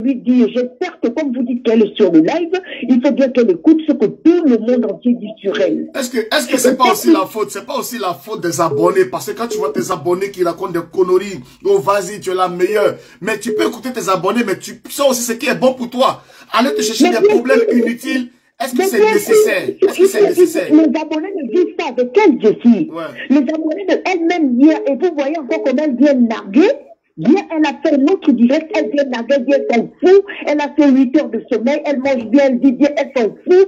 lui dire, j'espère que comme vous dites qu'elle est sur le live, il faut bien qu'elle écoute ce que tout le monde entier dit sur elle. Est-ce que c'est pas aussi la faute, c'est pas aussi la faute des abonnés, parce que quand tu vois tes abonnés qui racontent des conneries, oh vas-y, tu es la meilleure, mais tu peux écouter tes abonnés, mais tu sais aussi ce qui est bon pour toi. Aller te chercher des problèmes inutiles, est-ce que c'est nécessaire? Est-ce que c'est nécessaire? Les abonnés ne disent pas avec elle, Jessie. Ouais. Les abonnés de elle-même hier, et vous voyez encore comment elle vient narguer. Bien, elle a fait un autre direct, elle vient narguer, bien, elle s'en fout, elle a fait 8 heures de sommeil, elle mange bien, elle dit bien, elle s'en fout.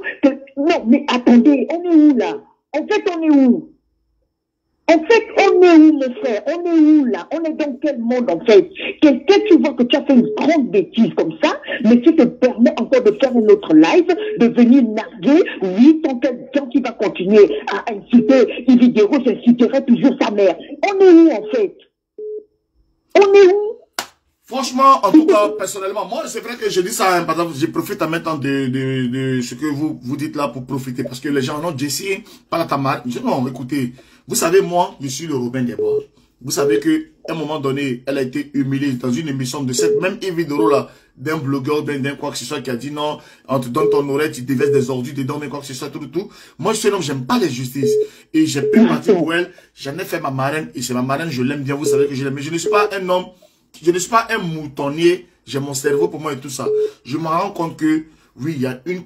Non, mais attendez, on est où là? En fait, on est où? En fait, on est où, mon frère? On est où là? On est dans quel monde en fait? Quelqu'un, tu vois que tu as fait une grande bêtise comme ça, mais tu te permets encore de faire un autre live, de venir narguer. Oui, tant qu'il va continuer à inciter, Ividéro inciterait toujours sa mère. On est où en fait? On est où? Franchement, en tout cas, personnellement, moi, c'est vrai que je dis ça, hein, par exemple, je profite en même temps de ce que vous dites là pour profiter, parce que les gens, non, Jessie, parle à ta mère. Non, écoutez, vous savez, moi, je suis le Robin des Bois. Vous savez que, à un moment donné, elle a été humiliée dans une émission de cette même vidéo là, d'un blogueur, d'un quoi que ce soit, qui a dit non, on te donne ton oreille, tu déverses des ordures dedans, mais quoi que ce soit, tout. Moi, je suis un homme, j'aime pas les justices. Et j'ai pris parti pour elle, j'en ai fait ma marraine, et c'est ma marraine, je l'aime bien, vous savez que je l'aime, mais je ne suis pas un homme, je ne suis pas un moutonnier, j'ai mon cerveau pour moi et tout ça. Je me rends compte que, oui, il y a une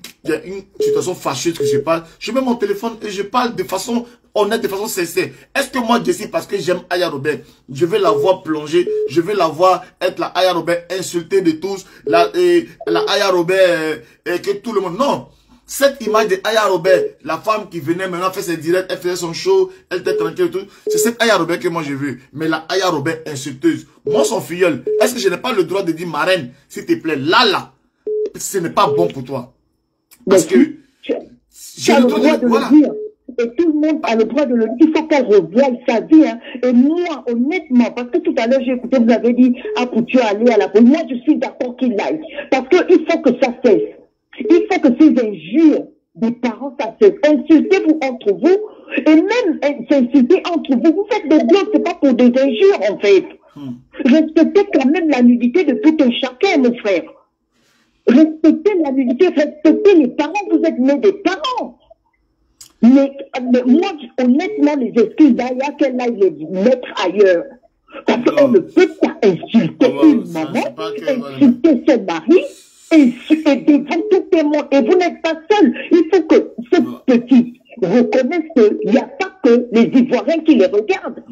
situation fâcheuse que je parle. Je mets mon téléphone et je parle de façon honnête, de façon sincère. Est-ce que moi, Jessie, parce que j'aime Aya Robert, je vais la voir plonger, je vais la voir être la Aya Robert insultée de tous, la Aya Robert que tout le monde... Non. Cette image de Aya Robert, la femme qui venait maintenant faire ses directs, elle faisait son show, elle était tranquille et tout. C'est cette Aya Robert que moi j'ai vu. Mais la Aya Robert insulteuse. Moi, son filleul, est-ce que je n'ai pas le droit de dire marraine, s'il te plaît, là, ce n'est pas bon pour toi. Parce que... Tu as le droit de le dire. Et tout le monde a le droit de le dire. Il faut qu'elle revoie sa vie. Hein. Et moi, honnêtement, parce que tout à l'heure, j'ai écouté, vous avez dit, ah, pour tu aller à la police. Moi, je suis d'accord qu'il aille. Parce qu'il faut que ça cesse. Il faut que ces injures des parents, ça cesse. Insultez-vous entre vous. Et même s'insulter entre vous. Vous faites des blogs, c'est pas pour des injures, en fait. Respectez quand même la nudité de tout un chacun, mon frère. Respectez la nudité, respectez les parents. Vous êtes nés des parents. Mais moi, honnêtement, les excuses d'Aya, qu'elle aille les mettre ailleurs. Parce qu'on ne peut pas insulter une maman, insulter son mari, et devant tout le monde. Et vous n'êtes pas seul. Il faut que ce petit reconnaisse qu'il n'y a pas que les Ivoiriens qui les regardent.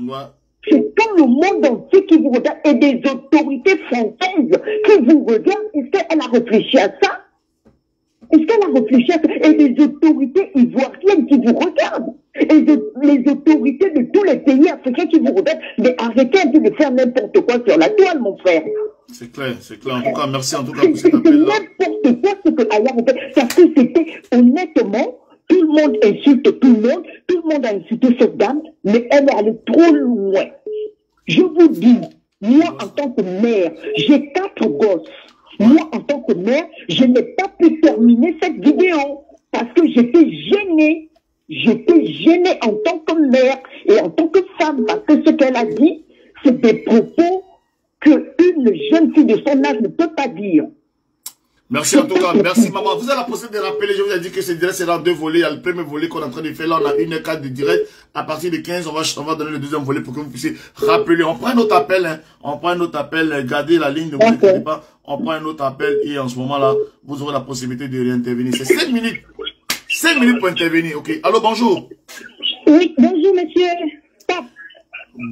C'est tout le monde entier qui vous regarde et des autorités françaises qui vous regardent. Est-ce qu'elle a réfléchi à ça? Est-ce qu'elle a réfléchi à ça? Et des autorités ivoiriennes qui vous regardent. Et les autorités de tous les pays africains qui vous regardent. Mais arrêtez un peu de faire n'importe quoi sur la toile, mon frère. C'est clair, c'est clair. En tout cas, merci en tout cas pour cet appel-là. C'est n'importe quoi ce que Aya Robert. Parce que c'était, honnêtement, tout le monde insulte tout le monde a insulté cette dame, mais elle est allée trop loin. Je vous dis, moi en tant que mère, j'ai 4 gosses. Moi en tant que mère, je n'ai pas pu terminer cette vidéo parce que j'étais gênée. J'étais gênée en tant que mère et en tant que femme parce que ce qu'elle a dit, c'est des propos qu'une jeune fille de son âge ne peut pas dire. Merci en tout cas, merci maman. Vous avez la possibilité de rappeler, je vous ai dit que ce direct sera en 2 volets. Il y a le premier volet qu'on est en train de faire là, on a 1h04 de direct. À partir de 15, on va donner le deuxième volet pour que vous puissiez rappeler. On prend un autre appel, hein. On prend un autre appel, gardez la ligne, ne vous inquiétez pas. On prend un autre appel et en ce moment-là, vous aurez la possibilité de réintervenir. C'est 5 minutes. 5 minutes pour intervenir, ok. Allô, bonjour. Oui, bonjour monsieur. Stop.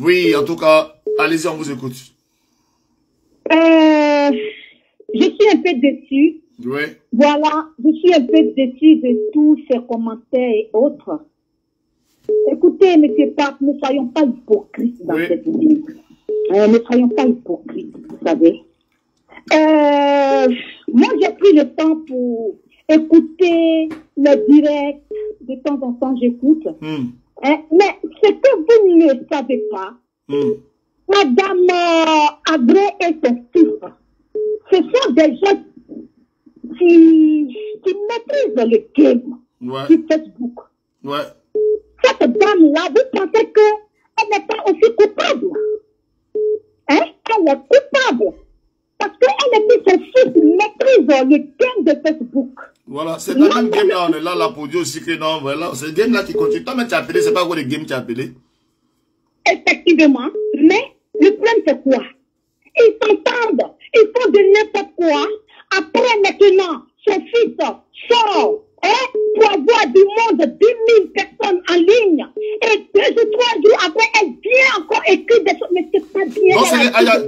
Oui, en tout cas, allez-y, on vous écoute. Je suis un peu déçue. Oui. Voilà, je suis un peu déçue de tous ces commentaires et autres. Écoutez, monsieur Pape, ne soyons pas hypocrites dans cette vie. Ne soyons pas hypocrites, vous savez. Moi, j'ai pris le temps pour écouter le direct. De temps en temps, j'écoute. Mais ce que vous ne savez pas, Madame Agré et son fils, ce sont des gens qui maîtrisent le game sur Facebook. Cette dame-là, vous pensez qu'elle n'est pas aussi coupable? Hein? Elle est coupable. Parce qu'elle était son fils, utilise le game de Facebook. Voilà, c'est dans le même game là, on est là pour dire aussi que non, voilà, c'est le game là qui continue. Toi, mais tu as appelé, c'est pas quoi le game tu as appelé? Effectivement, mais le problème c'est quoi? Ils s'entendent, ils font de n'importe quoi. Après maintenant, son fils sort pour avoir du monde, 10 000 personnes en ligne. Et 2 ou 3 jours après, elle vient encore écrire des choses, mais c'est pas bien.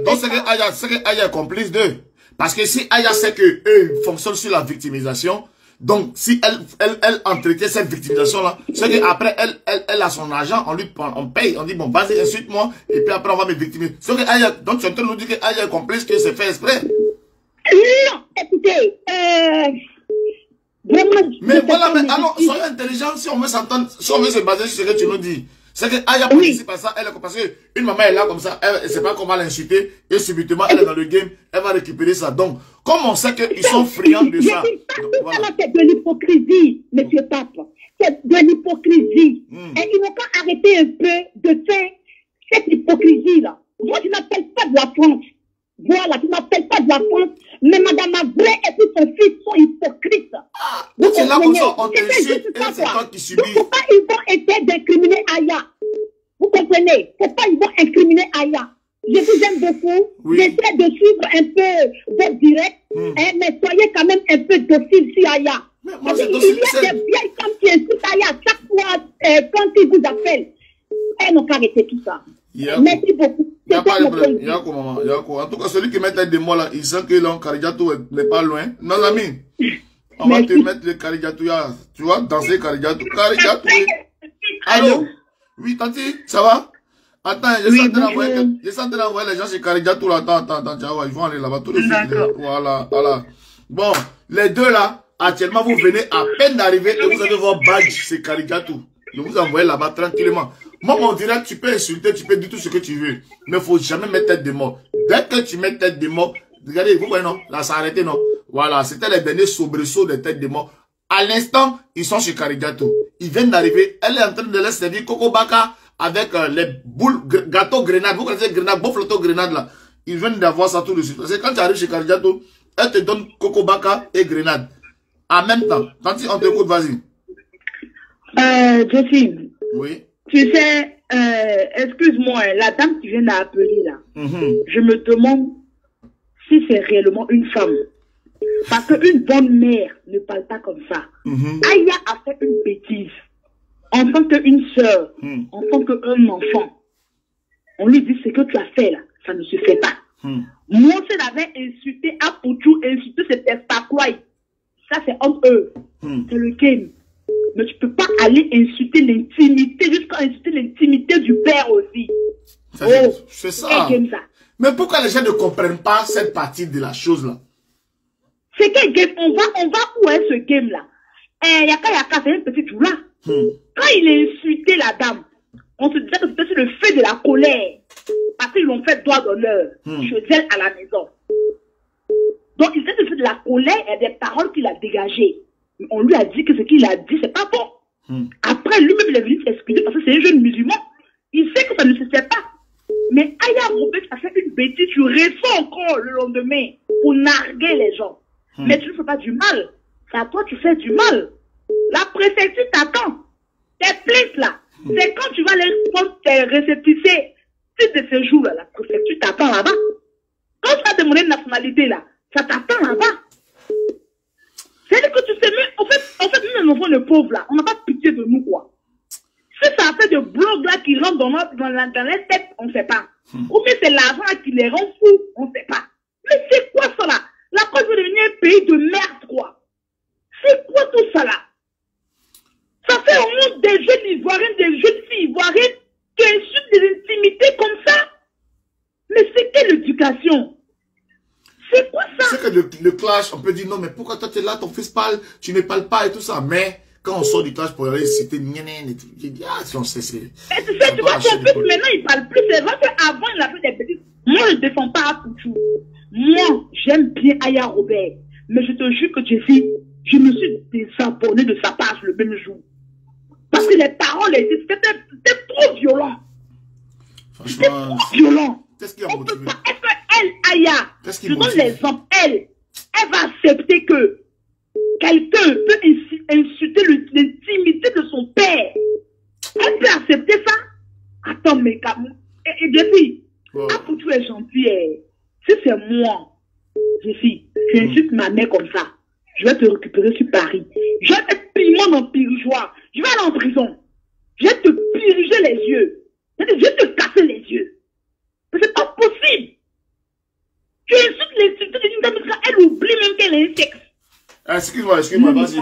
Donc c'est que Aya est complice d'eux. Parce que si Aya sait que eux fonctionnent sur la victimisation, donc si elle entretient cette victimisation-là, c'est qu'après elle a son argent, on paye, on dit bon, vas-y, insulte-moi, et puis après on va me victimiser. C'est que Aya, donc tu es en train de nous dire que Aya est complice, que c'est fait exprès. Non, écoutez, vraiment. Mais voilà, mais alors, soyez intelligents si on veut s'entendre, si on veut se baser sur ce que tu nous dis. C'est que Aya participe à ça, parce qu'une maman est là comme ça, elle sait pas comment l'insulter, et subitement elle est dans le game, elle va récupérer ça. Donc, comme on sait qu'ils sont friands de ça. Voilà. C'est de l'hypocrisie, monsieur Pape. C'est de l'hypocrisie. Et ils n'ont qu'à arrêter un peu de faire cette hypocrisie-là. Moi, je n'appelle pas de la France. Voilà, tu n'appelles pas de la France, mais Madame Avré et puis son fils sont hypocrites. Donc c'est là comme ça, on t'insulte et c'est toi qui subis. Donc, pourquoi ils vont essayer d'incriminer Aya? Vous comprenez? Pourquoi ils vont incriminer Aya? Je vous aime beaucoup. Oui. J'essaie de suivre un peu votre direct, mais soyez quand même un peu docile sur Aya. Parce qu'il y a des vieilles femmes qui insultent Aya chaque fois quand ils vous appellent. Elles n'ont qu'à arrêter tout ça. Merci beaucoup. Il n'y a pas de problème. En tout cas, celui qui met tête de moi là, il sent que l'on Karijatou n'est pas loin. Non, ami. On va te mettre le Karijatou. Tu vois, danser Karijatou. Karijatou. Allô? Oui, Tanti, ça va? Attends, je suis en train d'envoyer les gens chez Karijatou là. Attends, ils vont aller là-bas tout de suite. Voilà. Bon, les deux là, actuellement, vous venez à peine d'arriver et vous avez vos badges, c'est Karijatou. Je vous envoie là-bas tranquillement. Moi, mon direct, tu peux insulter, tu peux dire tout ce que tu veux. Mais il ne faut jamais mettre tête de mort. Dès que tu mets tête de mort, regardez, vous voyez, non? Là, ça a arrêté, non? Voilà, c'était les derniers soubresauts de tête de mort. À l'instant, ils sont chez Karijatou. Ils viennent d'arriver. Elle est en train de leur servir Coco Baka avec les boules, gâteau grenade. Vous connaissez grenade, bon flotto grenade là. Ils viennent d'avoir ça tout de suite. Parce que quand tu arrives chez Karijatou, elle te donne Coco Baka et grenade. En même temps. Tanti, on t'écoute, vas-y. Joséphine. Oui. Tu sais, excuse-moi, la dame qui vient d'appeler là, je me demande si c'est réellement une femme. Parce qu'une bonne mère ne parle pas comme ça. Aya a fait une bêtise. En tant qu'une sœur, en tant qu'un enfant, on lui dit ce que tu as fait là, ça ne se fait pas. Moi, si j'avais insulté Apoutou, insulté cet Espaquoy, ça c'est entre eux. C'est le game. Mais tu peux pas aller insulter l'intimité, jusqu'à insulter l'intimité du père aussi. C'est ça. Mais pourquoi les gens ne comprennent pas cette partie de la chose là? C'est quel game? On va où est ce game là? Yaka, c'est une petite joue là. Quand il a insulté la dame, on se disait que c'était sur le fait de la colère. Parce qu'ils l'ont fait droit d'honneur. Chez elle à la maison. Donc il s'est fait de la colère et des paroles qu'il a dégagées. On lui a dit que ce qu'il a dit, c'est pas bon. Après, lui-même, il est venu s'excuser parce que c'est un jeune musulman. Il sait que ça ne se fait pas. Mais Aya Robert a fait une bêtise, tu réponds encore le lendemain pour narguer les gens. Mais tu ne fais pas du mal. C'est à toi tu fais du mal. La préfecture t'attend. Tes plaintes là, c'est quand tu vas aller prendre tes récépissés de ce jour là, la préfecture t'attend là-bas. Quand tu vas demander une nationalité là, ça t'attend là-bas. C'est-à-dire que tu sais, mais en fait, nous, les enfants, les pauvres, là, on n'a pas pitié de nous, quoi. Si ça fait de blogs, là, qui rentrent dans les têtes, on ne sait pas. Ou bien c'est l'argent qui les rend fous, on ne sait pas. Mais c'est quoi ça, là? La Côte veut devenir un pays de merde, quoi. C'est quoi tout ça, là? Ça fait au monde des jeunes ivoiriens, des jeunes filles ivoiriennes qui insultent des intimités comme ça. Mais c'est quelle éducation? C'est quoi ça? C'est que le clash, on peut dire non, mais pourquoi toi tu es là, ton fils parle, tu ne parles pas et tout ça. Mais quand on sort du clash pour aller citer Nyenen et tout, j'ai dit, ah, si on sait, c'est. Et tu sais, tu vois, ton fils maintenant il parle plus. C'est vrai qu'avant il a fait des bêtises. Moi je ne défends pas Apoutou. Moi, j'aime bien Aya Robert. Mais je te jure que Jessie, je me suis désabonné de sa page le même jour. Parce que les paroles, c'était trop violent. C'était trop violent. Qu'est-ce qui a motivé? Est-ce qu'elle, Aya, je donne l'exemple, elle, elle va accepter que quelqu'un peut insulter l'intimité de son père. Elle peut accepter ça. Attends, mais et Jessie, pour tu es gentil. Si c'est moi, Jessie, tu insultes ma mère comme ça, je vais te récupérer sur Paris. Je vais te piment dans pirigeoire. Je vais aller en prison. Je vais te piriger les yeux. Je vais te casser les yeux. Mais c'est pas possible. Tu insultes l'insulté d'une dame, elle oublie même qu'elle est un sexe. Excuse-moi, vas-y,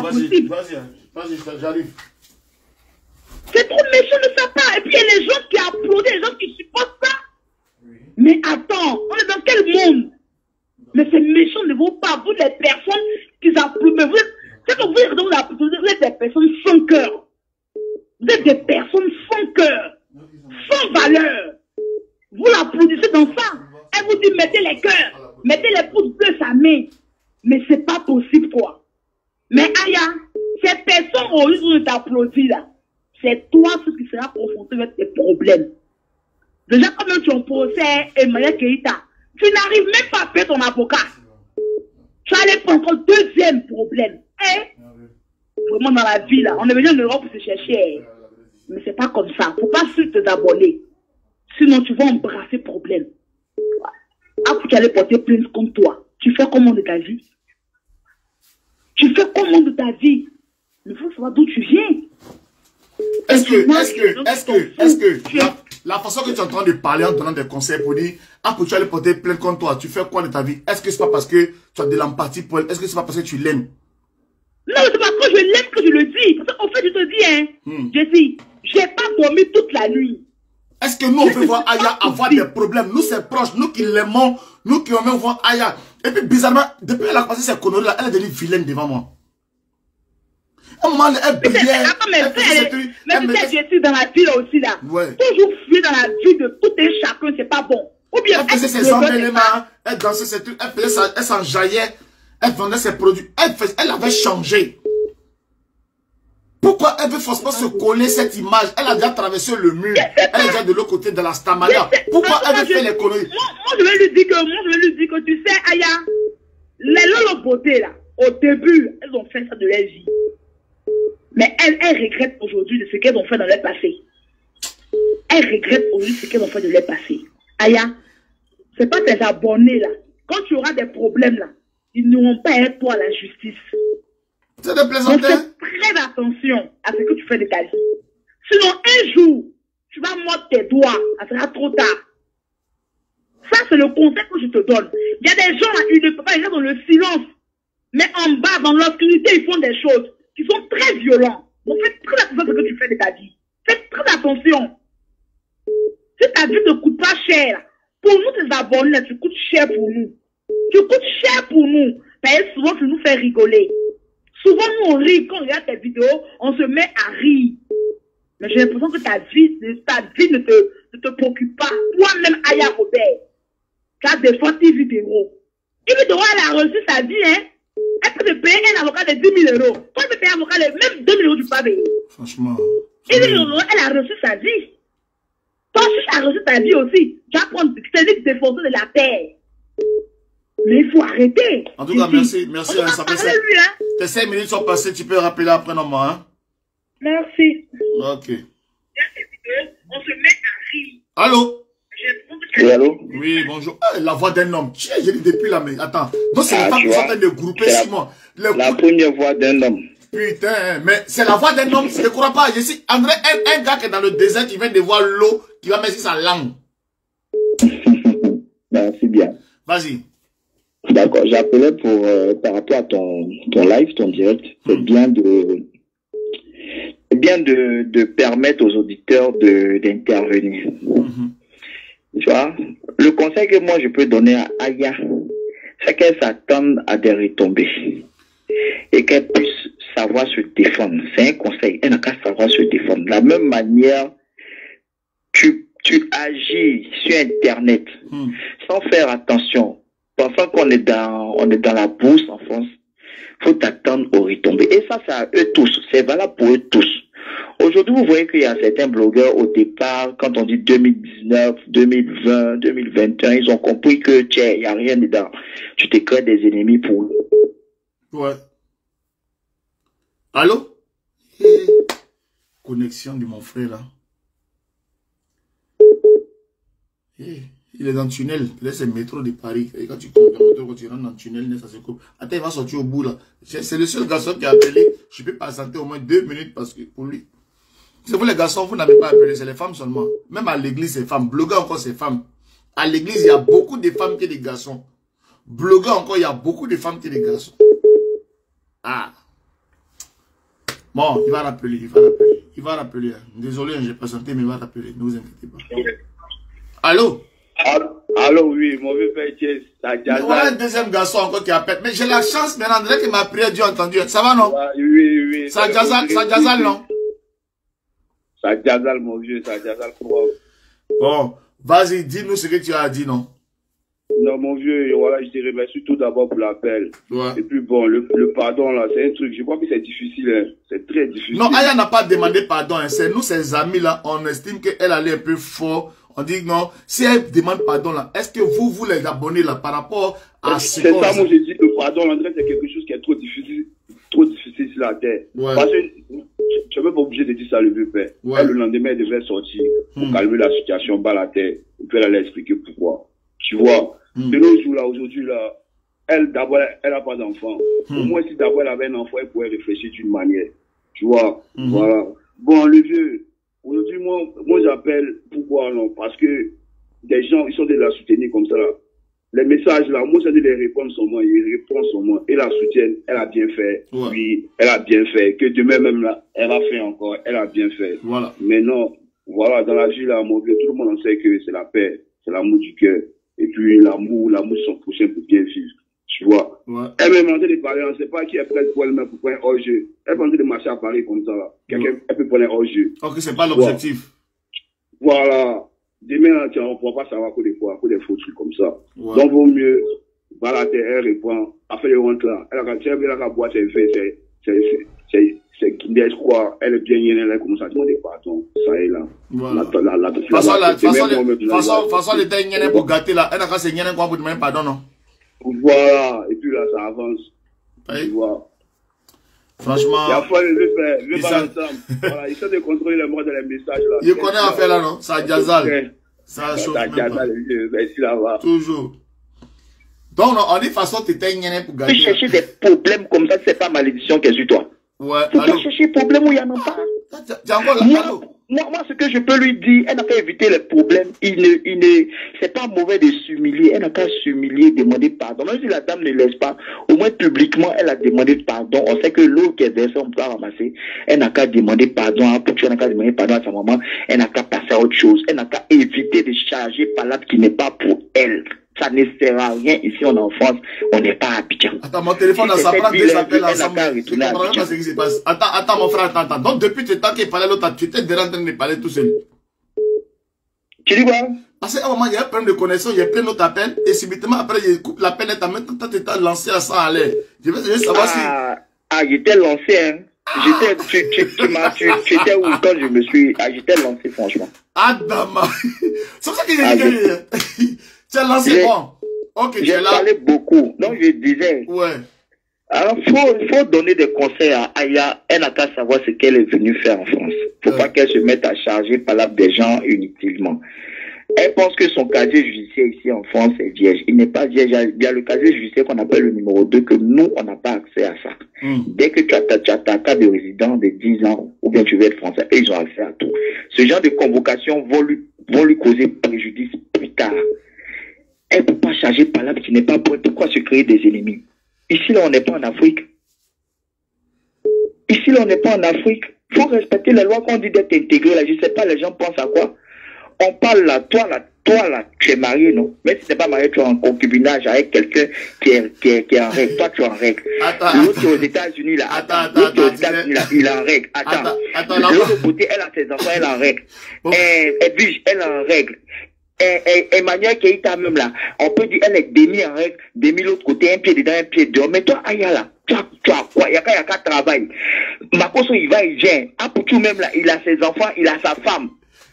j'arrive. C'est trop méchant de sa part. Et puis il y a les gens qui applaudissent, les gens qui supportent ça. Oui. Mais attends, on est dans quel monde? Mais c'est méchant de vos parts, vous les personnes qui applaudissent. Vous êtes des personnes sans cœur. Vous êtes des personnes sans cœur, sans valeur. Vous l'applaudissez dans ça. Elle vous dit mettez les cœurs, mettez les pouces bleus sa main. Mais c'est pas possible quoi. Mais Aya, ces personnes au lieu de t'applaudir là, c'est toi ce qui sera confronté avec tes problèmes. Déjà comme tu as procès Emmanuel Keïta, tu n'arrives même pas à faire ton avocat. Tu allais prendre encore deuxième problème. Vraiment dans la vie là, on est venu en Europe pour se chercher. Mais c'est pas comme ça. Faut pas suite t'abonner. Sinon tu vas embrasser problème. Après tu allais porter plainte contre toi. Tu fais comment de ta vie? Tu fais comment de ta vie? Il faut savoir d'où tu viens. Est-ce que la façon que tu es en train de parler en donnant des conseils pour dire, après tu allais porter plainte contre toi, tu fais quoi de ta vie? Est-ce que c'est pas parce que tu as de l'empathie pour elle? Est-ce que c'est pas parce que tu l'aimes? Non, c'est parce que je l'aime que je le dis. Parce qu'en fait, je te dis, je dis, j'ai pas dormi toute la nuit. Est-ce que nous, on veut voir Aya avoir des problèmes? Nous, c'est proche, nous qui l'aimons, nous qui aimons voir Aya. Et puis, bizarrement, depuis qu'elle a passé ces conneries-là, elle est devenue vilaine devant moi. À un moment, elle brillait. Mais tu sais, je suis dans la vie là aussi, là. Ouais. Toujours fuir dans la vie de tout un chacun, c'est pas bon. Ou bien, elle faisait ses embellements, elle dansait ses trucs, elle faisait ça, elle s'enjaillait, elle vendait ses produits, elle avait changé. Pourquoi elle veut forcément se coller cette image? Elle a déjà traversé le mur. Elle est déjà de l'autre côté de la Stamania. Pourquoi elle veut faire les conneries? Moi, je vais lui dire que, tu sais, Aya, les Lolo beauté, là, au début, elles ont fait ça de leur vie. Mais elles regrettent aujourd'hui de ce qu'elles ont fait dans leur passé. Elles regrettent aujourd'hui ce qu'elles ont fait de leur passé. Aya, c'est pas tes abonnés, là. Quand tu auras des problèmes, là, ils n'auront pas à toi à la justice. C'est de plaisanter. Fais très attention à ce que tu fais de ta vie. Sinon, un jour, tu vas mordre tes doigts. Ça sera trop tard. Ça, c'est le conseil que je te donne. Il y a des gens là, ils ne peuvent pas, ils sont dans le silence. Mais en bas, dans l'obscurité, ils font des choses qui sont très violentes. Donc, fais très attention à ce que tu fais de ta vie. Fais très attention. Si ta vie ne coûte pas cher, pour nous, tes abonnés, tu coûtes cher pour nous. Tu coûtes cher pour nous. Parce que souvent, tu nous fais rigoler. Souvent, nous, on rit. Quand on regarde tes vidéos, on se met à rire. Mais j'ai l'impression que ta vie ne te préoccupe pas. Toi-même, Aya Robert, car des fois, tes vidéos. Et vidéo, elle a reçu sa vie, hein. Elle peut te payer un avocat de 10 000 euros. Toi, tu peux payer un avocat de même 2 000 euros, tu peux pas payer. Franchement. Et elle a reçu sa vie. Toi, si tu as reçu ta vie aussi, tu vas prendre, tu t'es défoncé de la terre. Mais il faut arrêter. En tout cas, merci. Ça fait tes 5 minutes sont passées, tu peux rappeler après normalement, hein? Merci. Ok. On se met à rire. Allô? Oui, allô? Oui, bonjour. La voix d'un homme. Tiens, j'ai dit depuis là, mais attends. Donc, c'est les femmes qui sont en train de grouper sur moi. La première voix d'un homme. Putain, mais c'est la voix d'un homme, je ne crois pas. Je suis André, un gars qui est dans le désert, qui vient de voir l'eau, qui va mettre sa langue. C'est bien. Vas-y. D'accord, j'appelais pour, par rapport à ton live, ton direct. C'est bien de permettre aux auditeurs d'intervenir. Tu vois, le conseil que moi je peux donner à Aya, c'est qu'elle s'attende à des retombées et qu'elle puisse savoir se défendre. C'est un conseil, elle n'a qu'à savoir se défendre. De la même manière, tu agis sur Internet sans faire attention, pensant qu'on est dans la bourse en France. Faut t'attendre aux retombées. Et ça, c'est à eux tous. C'est valable pour eux tous. aujourd'hui, vous voyez qu'il y a certains blogueurs, au départ, quand on dit 2019, 2020, 2021, ils ont compris que, tiens, il n'y a rien dedans. Tu te crées des ennemis pour... Ouais. Allô? Connexion de mon frère, là. Il est dans le tunnel. Peut-être c'est le métro de Paris. Et quand tu comptes le métro, quand tu rentres dans le tunnel, ça se coupe. Attends, il va sortir au bout, là. C'est le seul garçon qui a appelé. Je peux patienter au moins 2 minutes parce que pour lui. C'est vous les garçons, vous n'avez pas appelé. C'est les femmes seulement. Même à l'église, c'est femmes. Blogueur encore, c'est femmes. À l'église, il y a beaucoup de femmes que des garçons. Blogueur encore, il y a beaucoup de femmes que des garçons. Ah. Bon, il va rappeler, il va rappeler. Désolé, j'ai patienté, mais il va rappeler. Ne vous inquiétez pas. Allô? Allô, oui, mon vieux père, ça Jazal. Voilà un deuxième garçon encore qui appelle. Mais j'ai la chance maintenant, André, que ma prière, Dieu a entendu. Ça va, non? Oui. Ça Jazal, non? Ça Jazal, mon vieux, ça Jazal. Bon, vas-y, dis-nous ce que tu as dit, non? Non, mon vieux, voilà, je te remercie tout d'abord pour l'appel. Ouais. Et puis bon, le pardon, là, c'est un truc, je crois que c'est difficile, hein. C'est très difficile. Non, Aya n'a pas demandé pardon, hein. C'est nous, ses amis, là, on estime qu'elle allait un peu fort. On dit non, si elle demande pardon, là, est-ce que vous les abonnez, là, par rapport à ce c'est ça, moi, j'ai dit, le pardon, André, c'est quelque chose qui est trop difficile sur la terre. Ouais. Parce que, tu n'es pas obligé de dire ça, le vieux père. Ouais. Elle, le lendemain, elle devait sortir pour calmer la situation, bas la terre. Et puis, elle allait expliquer pourquoi. Tu vois, de nos jours, là, aujourd'hui, là, elle, d'abord, elle n'a pas d'enfant. Au moins, si d'abord elle avait un enfant, elle pourrait réfléchir d'une manière. Tu vois, voilà. Bon, le vieux, aujourd'hui, moi, j'appelle, pourquoi non? Parce que des gens, ils sont de la soutenir comme ça, là. Les messages, là, moi, j'ai de les répondre sur moi, ils répondent sur moi. Et la soutiennent, elle a bien fait. Ouais. Oui, elle a bien fait. Que demain même, là, elle va faire encore, elle a bien fait. Voilà. Mais non, voilà, dans la vie, là, mon vieux, tout le monde en sait que c'est la paix, c'est l'amour du cœur. Et puis, l'amour son prochain pour bien vivre. Tu vois. Ouais. Elle m'a demandé de parler, on ne sait pas qui est prête pour elle-même pour prendre un hors-jeu. Elle m'a demandé de marcher à Paris comme ça, là. Quelqu'un, elle peut prendre un hors-jeu. Ok, c'est pas l'objectif. Voilà. Demain, on ne pourra pas savoir que des fois, que des faux trucs comme ça. Ouais. Donc, vaut mieux, voilà, elle répond, après le rentre là. Elle a qu'à boire ses faits, c'est Guinness, quoi. Elle est bien yénée, elle commence à demander pardon. Ça est là. Voilà. Façon, elle était yénée pour gâter là. Elle a qu'à se yénée pour demander pardon, non? Voilà. Et puis là, ça avance. Oui. Tu vois. Franchement. Il y a fallu le faire. Le faire ensemble. Voilà. Il essaie de contrôler les mots dans les messages là. Il connaît en fait là, non? Ça Jazal. Ça chauffe. Ça Jazal, merci là-bas. Toujours. Donc, on dit façon, tu étais yénée pour gâter. Tu chercher des problèmes comme ça, c'est pas malédiction qui est sur toi. Ouais. Faut pas chercher des problèmes où il n'y en a pas. T'es encore là, Moi, ce que je peux lui dire, elle n'a qu'à éviter les problèmes. C'est pas mauvais de s'humilier. Elle n'a qu'à s'humilier, demander pardon. Même si la dame ne laisse pas, au moins publiquement, elle a demandé pardon. On sait que l'eau qui est versée, on peut la ramasser. Elle n'a qu'à demander pardon à Poutou, elle n'a qu'à demander pardon à sa maman. Elle n'a qu'à passer à autre chose. Elle n'a qu'à éviter de charger par qui n'est pas pour elle. Ça ne sert à rien. Ici, on est en France, on n'est pas à Abidjan. Attends, mon téléphone, ça prend deux appels ensemble. Je comprends même pas ce qui se passe. Attends, mon frère, attends. Donc, depuis le temps qu'il parlait l'autre, tu étais déjà en train de parler tout seul. Tu dis quoi? Parce qu'à un moment, il y a un problème de connexion, il y a plein d'autres appels, et subitement, après, il coupe l'appel, et en même temps, tu t'es lancé à ça à l'air. Je veux juste savoir si... J'étais lancé, hein. Tu étais où quand je me suis... j'étais lancé, franchement. Dama. C'est pour ça que j'ai dit tu as lancé bon. Ok, j'ai parlé beaucoup. Donc, je disais... Ouais. Alors, faut donner des conseils à Aya. Elle n'a qu'à savoir ce qu'elle est venue faire en France. Faut pas qu'elle se mette à charger par là des gens inutilement. Elle pense que son casier judiciaire ici en France est vierge. Il n'est pas vierge. Il y a le casier judiciaire qu'on appelle le numéro 2 que nous, on n'a pas accès à ça. Dès que tu as ta carte de résident de 10 ans ou bien tu veux être français, ils ont accès à tout. Ce genre de convocation vont lui causer préjudice plus tard. Elle ne peut pas charger par là qui n'est pas pour pourquoi se créer des ennemis. Ici, là, on n'est pas en Afrique. Ici, là, on n'est pas en Afrique. Il faut respecter les lois qu'on dit d'être intégré. Là, je ne sais pas, les gens pensent à quoi. On parle là, toi, tu es marié, non? Mais si tu n'es pas marié, tu es en concubinage avec quelqu'un qui est en règle. Toi, tu es en règle. L'autre aux États-Unis, là. L'autre aux États-Unis, là, il est en règle. L'autre côté, elle a ses enfants, elle est en règle. Edwige, elle est en règle. Emmanuel Keïta même là, on peut dire elle est demi en règle, demi l'autre côté, un pied dedans, un pied dehors. Mais toi, Aya là, tu as quoi? Il y a qu'à travail. Makoso, il va, il vient. Youssou même là, il a ses enfants, il a sa femme.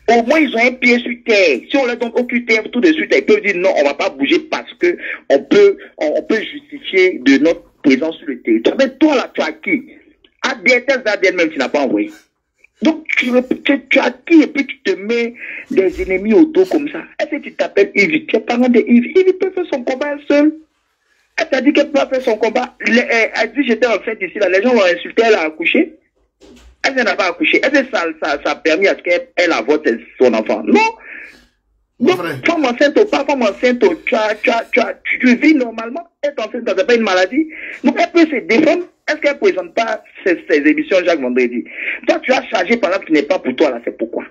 Au moins, ils ont un pied sur terre. Si on leur donne aucune terre tout de suite, ils peuvent dire non, on va pas bouger parce que on peut justifier de notre présence sur le territoire. Mais toi là, tu as qui? ADN même, tu n'as pas envoyé. Donc, tu as qui et puis tu te mets des ennemis au dos comme ça. Est-ce que tu t'appelles Yves? Tu es parent de Yves. Yves peut faire son combat seul. Elle t'a dit qu'elle peut faire son combat. Elle dit j'étais enceinte ici, là. Les gens l'ont insulté, elle a accouché. Elle n'a pas accouché. Est-ce que ça a permis à ce qu'elle avorte son enfant? Non. Donc, femme enceinte ou pas, femme enceinte, tu vis normalement. Être enceinte, ça n'est pas une maladie. Donc, elle peut se défendre. Est-ce qu'elle ne présente pas ses émissions chaque vendredi? Toi, tu as chargé par exemple qui n'est pas pour toi, là, c'est pourquoi?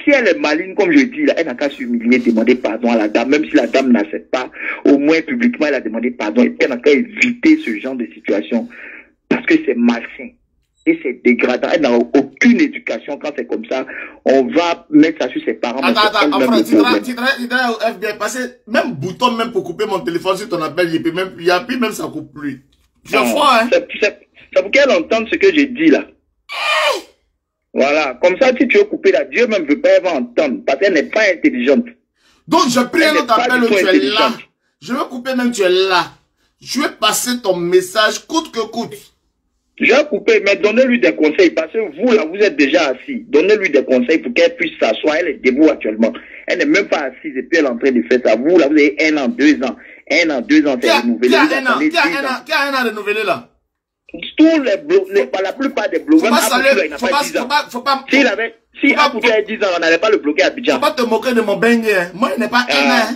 Si elle est maligne, comme je dis, là, elle n'a qu'à s'humilier, demander pardon à la dame, même si la dame n'accepte pas, au moins publiquement, elle a demandé pardon, et elle n'a qu'à éviter ce genre de situation. Parce que c'est malsain. Et c'est dégradant. Elle n'a aucune éducation quand c'est comme ça. On va mettre ça sur ses parents. Attends, tu dirais au FBI, parce que même bouton, même pour couper mon téléphone sur ton appel, il y a plus, même ça coupe plus. C'est froid, hein? C'est pour qu'elle entende ce que j'ai dit là. Voilà. Comme ça, si tu veux couper là, Dieu même ne veut pas, elle va entendre. Parce qu'elle n'est pas intelligente. Donc, je prie un autre appel où tu es là. Je veux couper même, tu es là. Je vais passer ton message coûte que coûte. Je vais couper, mais donnez-lui des conseils. Parce que vous, là, vous êtes déjà assis. Donnez-lui des conseils pour qu'elle puisse s'asseoir. Elle est debout actuellement. Elle n'est même pas assise et puis elle est en train de faire ça. Vous, là, vous avez 1 an, 2 ans. 1 an, 2 ans, c'est renouvelé. Qui a un an renouvelé là? Tous la plupart des blogueurs, faut pas si Apoutou avait 10 ans, on n'allait pas le bloquer à Abidjan. Faut pas te moquer de mon beignet. Moi, il n'est pas un an.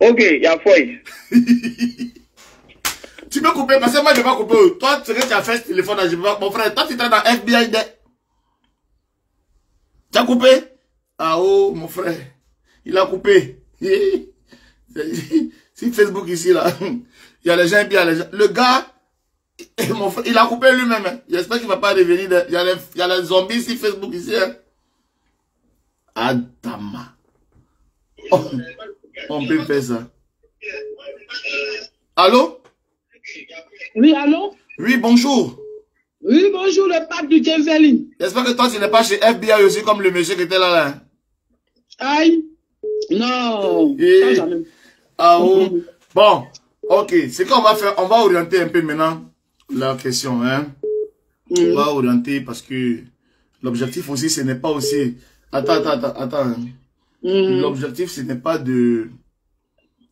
Ok, il y a fouille. Tu peux couper, parce que moi, je vais pas couper. Toi, ce que tu as fait ce téléphone là, je vais pas, mon frère, toi, tu travailles dans FBI. Tu as coupé? Ah oh, mon frère. Il a coupé. Si Facebook ici, là, il y a les gens bien, les gens. Le gars, mon frère, il a coupé lui-même. Hein. J'espère qu'il ne va pas revenir. Il y a les zombies ici, Facebook ici. Hein. Adama. Oh, on peut faire ça. Allô? Oui, allô? Oui, bonjour. Oui, bonjour, le pape du Djevelin. J'espère que toi, tu n'es pas chez FBI aussi, comme le monsieur qui était là. Là. Aïe. Non. Et... Ah, oh. Bon, ok. C'est qu'on va faire, on va orienter un peu maintenant la question. Hein. On va orienter parce que l'objectif aussi, ce n'est pas aussi... Attends. Hein. L'objectif, ce n'est pas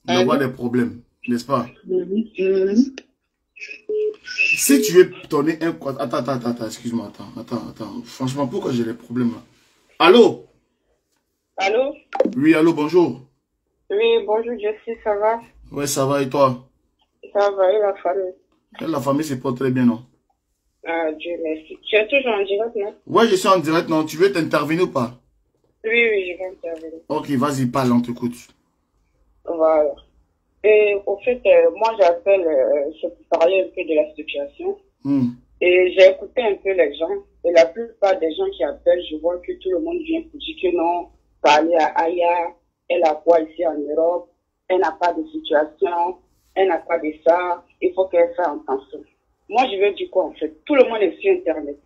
d'avoir des problèmes, n'est-ce pas? Si tu veux donner un... Attends, excuse-moi, attends. Franchement, pourquoi j'ai des problèmes là? Allô? Allô? Oui, allô, bonjour. Oui, bonjour, Jessie, ça va? Oui, ça va, et toi? Ça va, et la famille? Et la famille se porte très bien, non? Ah, Dieu merci. Tu es toujours en direct, non? Oui, je suis en direct, non? Tu veux t'intervenir ou pas? Oui, je vais intervenir. Ok, vas-y, parle, on t'écoute. Voilà. Et au fait, moi j'appelle, c'est pour parler un peu de la situation. Et j'ai écouté un peu les gens. Et la plupart des gens qui appellent, je vois que tout le monde vient pour dire que non, parler à Aya, elle a quoi ici en Europe, elle n'a pas de situation, elle n'a pas de ça, il faut qu'elle fasse attention. Moi je veux dire quoi en fait? Tout le monde est sur Internet.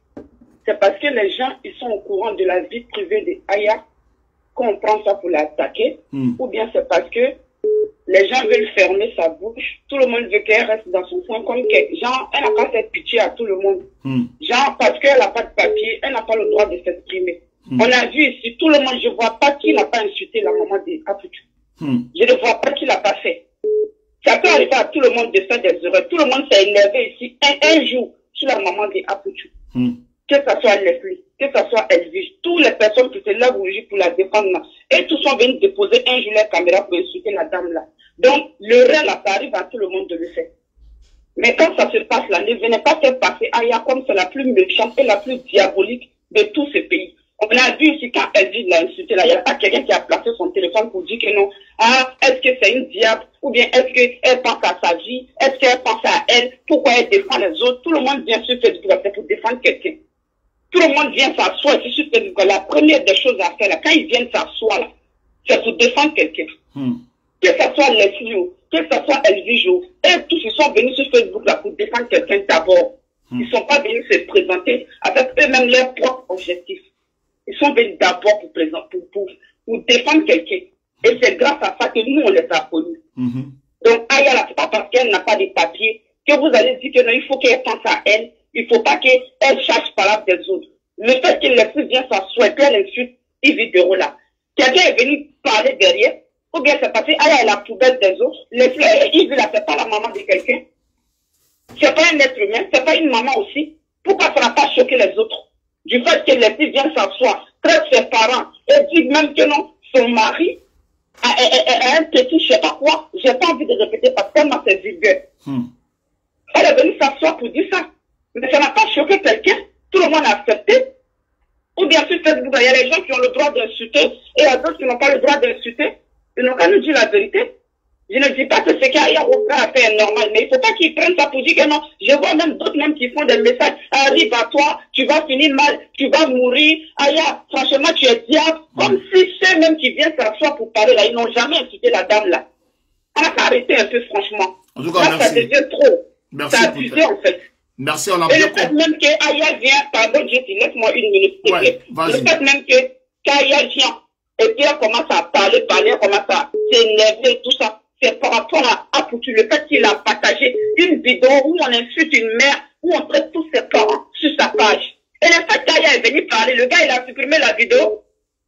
C'est parce que les gens, ils sont au courant de la vie privée de Aya qu'on prend ça pour l'attaquer, ou bien c'est parce que les gens veulent fermer sa bouche. Tout le monde veut qu'elle reste dans son coin comme que, genre, elle n'a pas fait pitié à tout le monde. Genre, parce qu'elle n'a pas de papier, elle n'a pas le droit de s'exprimer. On a vu ici, tout le monde, je ne vois pas qui n'a pas insulté la maman de Apoutou. Je ne vois pas qui l'a pas fait. Ça peut arriver à tout le monde de faire des erreurs. Tout le monde s'est énervé ici un jour sur la maman de Apoutou. Que ce soit Leslie, que ce soit Elvige, toutes les personnes qui se lèvent aujourd'hui pour la défendre là, et tous sont venus déposer un jour la caméra pour insulter la dame là. Donc, le rêve là, ça arrive à tout le monde de le faire. Mais quand ça se passe là, ne venez pas faire passer Aya comme c'est la plus méchante et la plus diabolique de tous ces pays. On a vu ici quand Elvige l'a insulté là, il n'y a pas quelqu'un qui a placé son téléphone pour dire que non, ah, est-ce que c'est une diable, ou bien est-ce qu'elle pense à sa vie, est-ce qu'elle pense à elle, pourquoi elle défend les autres. Tout le monde vient sur Facebook pour défendre quelqu'un. Tout le monde vient s'asseoir ici sur Facebook. La première des choses à faire, là, quand ils viennent s'asseoir, là, c'est pour défendre quelqu'un. Que ce soit Leslie, que ce soit Elvige, et tous ils sont venus sur Facebook là, pour défendre quelqu'un d'abord. Ils ne sont pas venus se présenter avec eux-mêmes leurs propres objectifs. Ils sont venus d'abord pour défendre quelqu'un. Et c'est grâce à ça que nous, on les a connus. Donc, Aya, là, c'est pas parce qu'elle n'a pas de papiers que vous allez dire que non, il faut qu'elle pense à elle. Il ne faut pas qu'elle cherche par là des autres. Le fait que les filles viennent s'asseoir et puis elle insulte une vidéo là. Quelqu'un est venu parler derrière, ou bien c'est passé, Aya est la poubelle des autres. Les filles, ils là, c'est pas la maman de quelqu'un. C'est pas un être humain, c'est pas une maman aussi. Pourquoi ça n'a pas choqué les autres? Du fait que les filles viennent s'asseoir, traitent ses parents, et disent même que non, son mari a un petit, je sais pas quoi. J'ai pas envie de répéter parce que moi c'est vulgaire. Elle est venue s'asseoir pour dire ça. Mais ça n'a pas choqué quelqu'un. Tout le monde a accepté. Ou bien sur Facebook, il y a les gens qui ont le droit d'insulter et il y a d'autres qui n'ont pas le droit d'insulter. Ils n'ont qu'à nous dire la vérité. Je ne dis pas que ce qu'Aya Oka a fait est normal, mais il ne faut pas qu'ils prennent ça pour dire que non. Je vois même d'autres même qui font des messages. Arrive à toi, tu vas finir mal, tu vas mourir. Aya, franchement, tu es diable. Comme si ceux-mêmes qui viennent s'asseoir pour parler là, ils n'ont jamais insulté la dame là. On a arrêté un peu, franchement. En tout cas, là, ça devient trop. Merci. Ça a abusé, en fait. Merci, on a et bien le fait même que Aya vient, pardon, laisse-moi une minute. Ouais, le fait même que Aya vient, et puis elle commence à parler, elle commence à s'énerver, tout ça. C'est par rapport à Poutu, le fait qu'il a partagé une vidéo où on insulte une mère, où on traite tous ses parents sur sa page. Et le fait qu'Aya est venu parler, le gars il a supprimé la vidéo.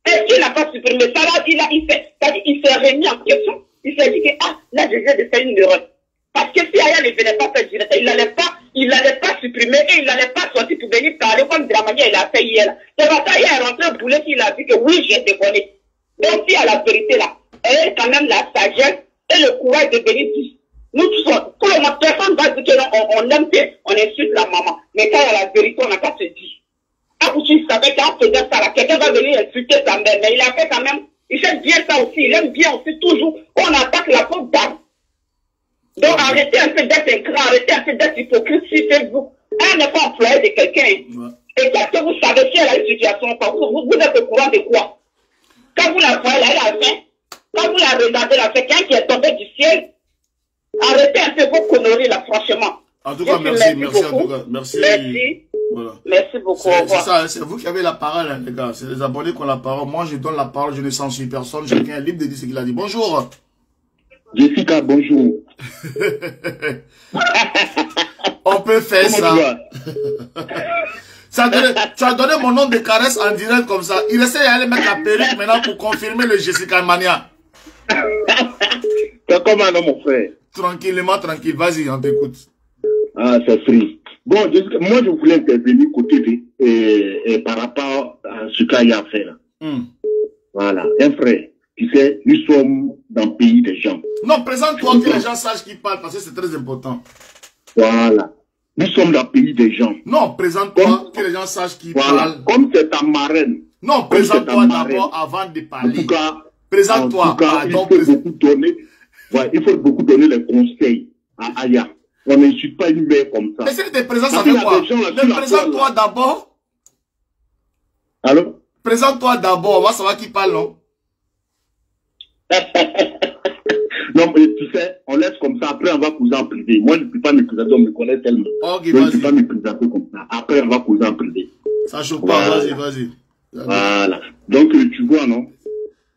Est-ce qu'il n'a pas supprimé ça là? Il s'est remis en question. Il s'est dit que, là je viens de faire une erreur. Parce que si Aya ne venait pas faire direct, il n'allait pas supprimer et il n'allait pas sortir pour venir parler comme Dramania il a fait hier. C'est parce qu'Aya est rentré au boulet qu'il a dit que oui, j'ai déconné. Donc si à la vérité là, elle a quand même la sagesse et le courage de venir dire. Nous tous, pour le moment, personne va dire qu'on aime qu'on insulte la maman. Mais quand il y a la vérité, on n'a qu'à se dire. Tu savais qu'en faisant ça là, quelqu'un va venir insulter sa mère. Mais il a fait quand même, il fait bien ça aussi. Il aime bien aussi toujours qu'on attaque la pauvre dame. Donc arrêtez un peu d'être ingrat, arrêtez un peu d'être hypocrite sur Facebook. Elle n'est pas employée de quelqu'un. Et qu'est-ce que vous savez si elle a une situation, vous êtes au courant de quoi? Quand vous la voyez là, elle a faim. Quand vous la regardez là, c'est quelqu'un qui est tombé du ciel. Arrêtez un peu vos conneries là, franchement. En tout cas, merci en tout cas. Merci. Voilà. Merci beaucoup. C'est ça, c'est vous qui avez la parole, hein, les gars. C'est les abonnés qui ont la parole. Moi, je donne la parole, je ne censure personne. Chacun est libre de dire ce qu'il a dit. Bonjour. Jessica, bonjour. On peut faire ça. Tu as donné mon nom de caresse en direct comme ça. Il essaie d'aller mettre la perruque maintenant pour confirmer le Jessica Mania. C'est comment, non, mon frère? Tranquillement, tranquille. Vas-y, on t'écoute. Ah, c'est free. Bon, Jessica, moi, je voulais intervenir côté par rapport à ce qu'il y a à faire. Voilà, un frère. Tu sais, nous sommes dans le pays des gens. Non, présente-toi que les gens sachent qui parle parce que c'est très important. Voilà. Nous sommes dans le pays des gens. Non, présente-toi que les gens sachent qui parle. Comme c'est ta marraine. Non, présente-toi d'abord avant de parler. En tout cas, présente-toi. Il faut beaucoup donner les conseils à Aya. On n'insulte pas une mère comme ça. Mais si tu te présentes, ça fait quoi? Présente-toi d'abord. Allô? Présente-toi d'abord. On va savoir qui parle, non? Non, mais tu sais, on laisse comme ça. Après, on va causer en privé. Moi, je ne peux pas me présenter, on me connaît tellement. Ok, je ne peux pas me présenter comme ça. Après, on va causer en privé. Ça choque pas, vas-y. Voilà. Donc, tu vois, non?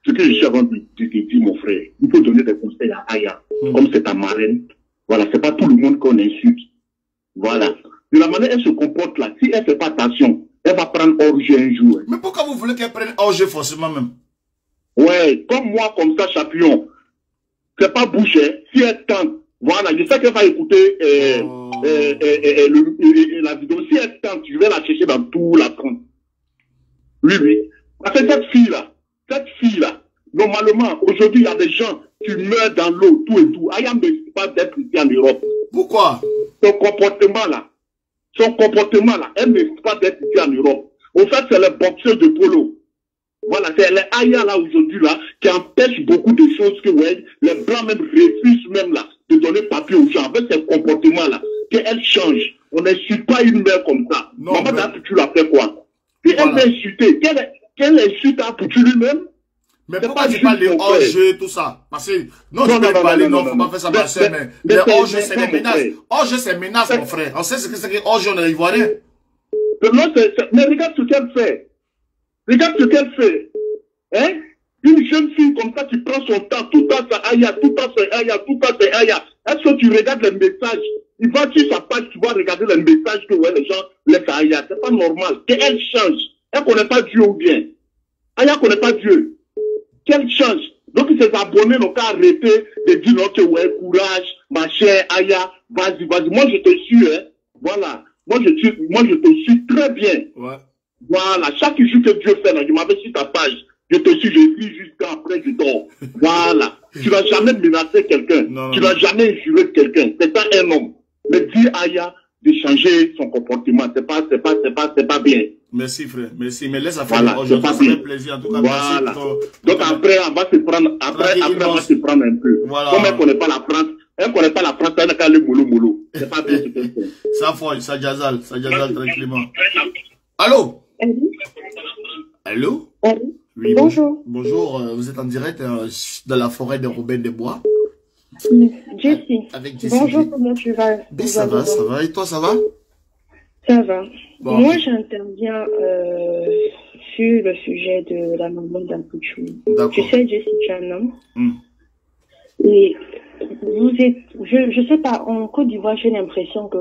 Ce que je suis avant de te dire, mon frère, il faut donner des conseils à Aya. Comme c'est ta marraine. Voilà, c'est pas tout le monde qu'on insulte. Voilà. De la manière elle se comporte là, si elle fait pas attention, elle va prendre hors-jeu un jour. Mais pourquoi vous voulez qu'elle prenne hors-jeu forcément même? Ouais, comme moi, comme ça, champion. C'est pas bouché. Si elle tente, voilà, je sais qu'elle va écouter la vidéo. Si elle tente, je vais la chercher dans tout la France. Oui. Parce que cette fille-là, normalement, aujourd'hui, il y a des gens qui meurent dans l'eau, tout et tout. Aya ne mérite pas d'être ici en Europe. Pourquoi? Son comportement-là, elle ne mérite pas d'être ici en Europe. Au fait, c'est le boxeur de polo. Voilà, c'est les Aya là aujourd'hui là qui empêchent beaucoup de choses que ouais, les blancs même refusent même là de donner papier aux gens avec ces comportements là qu'elle change. On n'insulte pas une mère comme ça. Non, maman tu l'as fait quoi? Si elle veut insulter, quelle insulte a pour lui-même? Mais pourquoi tu parles de hors-jeu, tout ça? Parce que, non, tu peux parler, non, faut pas faire ça, ma soeur, mais les hors-jeu, c'est des menaces. Hors-jeu, c'est menace, mon frère. On sait ce que c'est que hors-jeu, on est ivoirien. Non, mais regarde ce qu'elle fait. Regarde ce qu'elle fait. Hein? Une jeune fille comme ça qui prend son temps, tout à sa aïe, tout à sa aïe, tout à sa aïe. Est-ce que tu regardes les messages? Il va sur sa page, tu vas regarder les messages que ouais, les gens laissent à Aya. C'est pas normal. Qu'elle change. Elle connaît pas Dieu ou bien. Aya connaît pas Dieu. Qu'elle change. Donc ses abonnés n'ont qu'à arrêter de dire non que ouais, courage, ma chère Aya, vas-y, vas-y. Moi je te suis, hein. Voilà. Moi je te suis très bien. Ouais. Voilà. Chaque jour que Dieu fait, là, je m'avais sur ta page. Je te suis, je lis jusqu'à après, je dors. Voilà. Tu n'as jamais menacé quelqu'un. Tu n'as jamais injuré quelqu'un. C'est pas un homme. Mais dis Aya de changer son comportement. C'est pas bien. Merci, frère. Merci. Mais laisse faire. Voilà. Aujourd'hui, ça fait plaisir. En tout cas, voilà. Merci pour donc après, on va se prendre, après, on va se prendre un peu. Voilà. Comme elle connaît pas la France, elle n'a qu'à aller moulou. C'est pas bien ce qu'elle fait. Ça folle, ça jazale tranquillement. Allô? Allô? Oui, bonjour. Bonjour, vous êtes en direct dans la forêt de Robin des Bois. Jessie. Avec Jessie. Bonjour, comment tu vas? Ça va. Et toi, ça va? Ça va. Bon. Moi, j'interviens sur le sujet de la maman d'Apouchou. Tu sais, Jessie, tu es un homme. Et vous êtes, je sais pas, en Côte d'Ivoire, j'ai l'impression que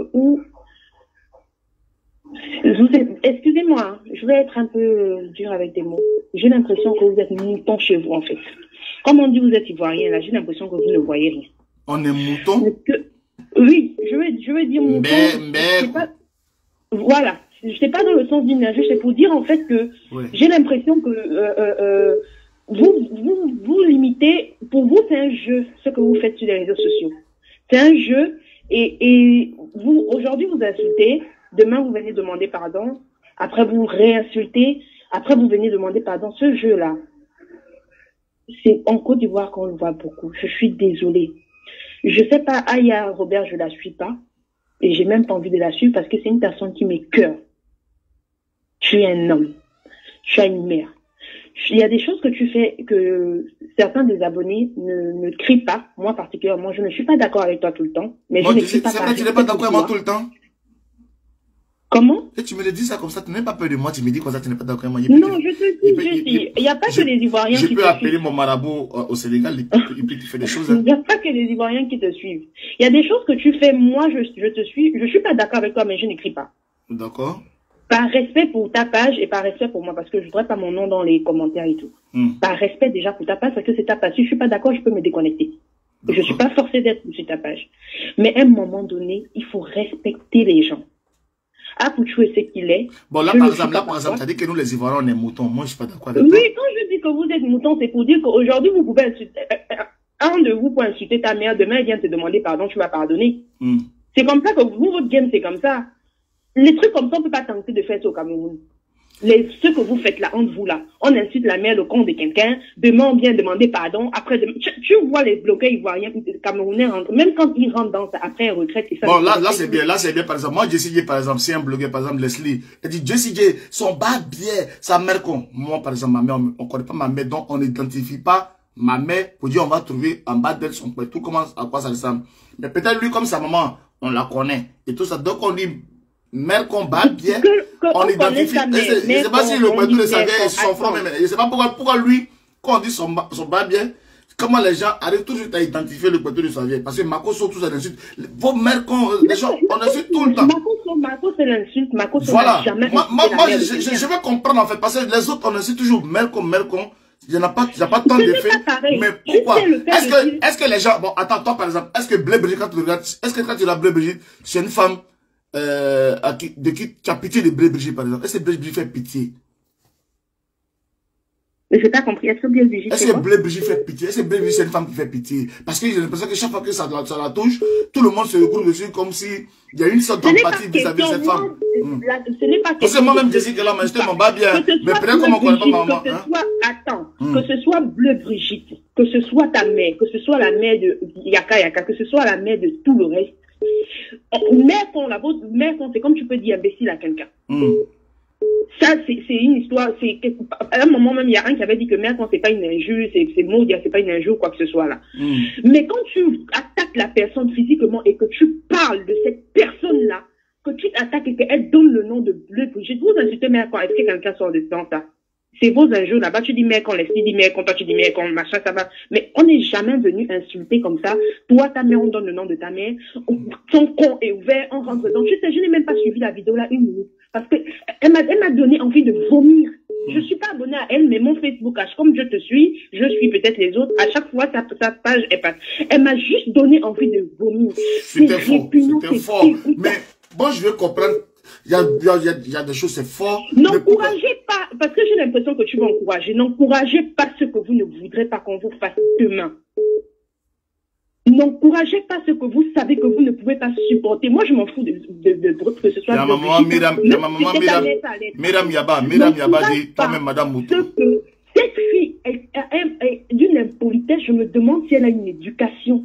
excusez-moi, je vais être un peu dur avec des mots. J'ai l'impression que vous êtes mouton chez vous, en fait. Comme on dit, vous êtes ivoirien, là, j'ai l'impression que vous ne voyez rien. On est mouton? Oui, je veux dire mouton. Mais... Voilà. C'est pas dans le sens d'une injure, c'est pour dire, en fait, que j'ai l'impression que vous limitez, pour vous, c'est un jeu, ce que vous faites sur les réseaux sociaux. C'est un jeu, et vous, aujourd'hui, vous insultez. Demain, vous venez demander pardon. Après, vous réinsultez. Après, vous venez demander pardon. Ce jeu-là, c'est en Côte d'Ivoire qu'on le voit beaucoup. Je suis désolée. Je sais pas, Aya Robert, je la suis pas. Et j'ai même pas envie de la suivre parce que c'est une personne qui m'écoeure. Je suis un homme. Je suis une mère. Il y a des choses que tu fais que certains des abonnés ne crient pas. Moi, particulièrement, je ne suis pas d'accord avec toi tout le temps. Mais je ne crie pas. C'est vrai que tu n'es pas d'accord avec moi tout le temps? Comment? Et tu me le dis ça comme ça, tu n'as pas peur de moi, tu me dis comme ça, tu n'es pas d'accord avec moi. Non, je te dis, il n'y a pas que les Ivoiriens qui te suivent. Je peux appeler mon marabout au Sénégal, il peut te faire des choses. Il n'y a pas que les Ivoiriens qui te suivent. Il y a des choses que tu fais, moi je te suis, je suis pas d'accord avec toi, mais je n'écris pas. D'accord. Par respect pour ta page et par respect pour moi, parce que je ne voudrais pas mon nom dans les commentaires et tout. Par respect déjà pour ta page, parce que c'est ta page. Si je suis pas d'accord, je peux me déconnecter. Je suis pas forcée d'être sur ta page. Mais à un moment donné, il faut respecter les gens. Apouchou est ce qu'il est. Bon, là, par exemple, tu as dit que nous, les Ivoiriens, on est moutons. Moi, je suis pas d'accord avec toi. Oui, quand je dis que vous êtes moutons, c'est pour dire qu'aujourd'hui, vous pouvez insulter, un de vous peut insulter ta mère, demain, elle vient te demander pardon, tu vas pardonner. C'est comme ça que vous, votre game, c'est comme ça. Les trucs comme ça, on peut pas tenter de faire ça au Cameroun. Ce que vous faites là, entre vous là, on insulte la mère, le compte de quelqu'un, demain on vient demander pardon, après tu vois les bloqués ivoiriens, camerounais rentrent, même quand ils rentrent dans ça, après ils retraitent, c'est ça. Bon, là c'est bien, par exemple, moi Jessie J, par exemple, c'est un blogueur, par exemple, Leslie, elle dit, Jessie J, son bas bien, sa mère con. Moi, par exemple, ma mère, on connaît pas ma mère, donc on n'identifie pas ma mère, pour dire on va trouver en bas d'elle son père, tout commence à quoi ça ressemble. Mais peut-être lui, comme sa maman, on la connaît, et tout ça, donc on dit, mère qu'on bat bien, on identifie. Je ne sais pas si le poitou le savait et son frère même. Je ne sais pas pourquoi lui, quand on dit son bat bien, comment les gens arrivent toujours à identifier le poitou de sa vie. Parce que Mako sont tous à l'insulte. Vos mères, les gens, on insulte tout le temps. Mako c'est l'insulte, Mako c'est voilà. Moi, je vais comprendre en fait, parce que les autres, on insulte toujours mère con. Il n'y a pas tant d'effets. Mais pourquoi? Est-ce que les gens, bon, attends, toi par exemple, est-ce que Blé Brigitte, quand tu regardes, est-ce que quand tu regardes Blé Brigitte, c'est une femme de qui tu as pitié de Blé Brigitte, par exemple? Est-ce que Blé Brigitte fait pitié? Mais j'ai pas compris. Est-ce que Blé Brigitte fait pitié? Est-ce que Blé Brigitte c'est une femme qui fait pitié? Parce que j'ai l'impression que chaque fois que ça la touche, tout le monde se regroupe dessus comme si il y a une sorte d'empathie vis-à-vis de cette femme. Ce n'est pas parce que moi-même, Jessica, là, je m'en bats bien. Mais peut-être comment on connaît pas ma maman. Que ce soit Blé Brigitte, que ce soit ta mère, que ce soit la mère de Yaka, que ce soit la mère de tout le reste. Mère con, c'est comme tu peux dire imbécile à quelqu'un. Ça, c'est une histoire, à un moment même, il y a un qui avait dit que merde, quand c'est pas une injure, c'est maudit, c'est pas une injure ou quoi que ce soit là. Mais quand tu attaques la personne physiquement et que tu parles de cette personne-là, que tu t'attaques et qu'elle donne le nom de Bleu Brigitte, vous insultez mère quand est-ce que quelqu'un sort de dans ça? C'est vos injures là-bas, tu dis mère quand Leslie dit mère quand toi tu dis mère quand machin, ça va. Mais on n'est jamais venu insulter comme ça. Toi, ta mère, on donne le nom de ta mère. Son con est ouvert, on rentre dedans. Tu sais, je n'ai même pas suivi la vidéo là une minute. Parce que elle m'a donné envie de vomir. Je suis pas abonnée à elle, mais mon Facebook, comme je te suis, je suis peut-être les autres. À chaque fois, sa page est passe. Elle m'a juste donné envie de vomir. C'était fort, c'était fort. Mais bon, je veux comprendre. Il y a des choses, c'est fort. N'encouragez pas, parce que j'ai l'impression que tu vas encourager. N'encouragez pas ce que vous ne voudrez pas qu'on vous fasse demain. N'encouragez pas ce que vous savez que vous ne pouvez pas supporter. Moi, je m'en fous de que ce soit... La maman Myriam Yaba dit, toi-même, Madame Moutou. Cette fille est d'une impolitesse, je me demande si elle a une éducation.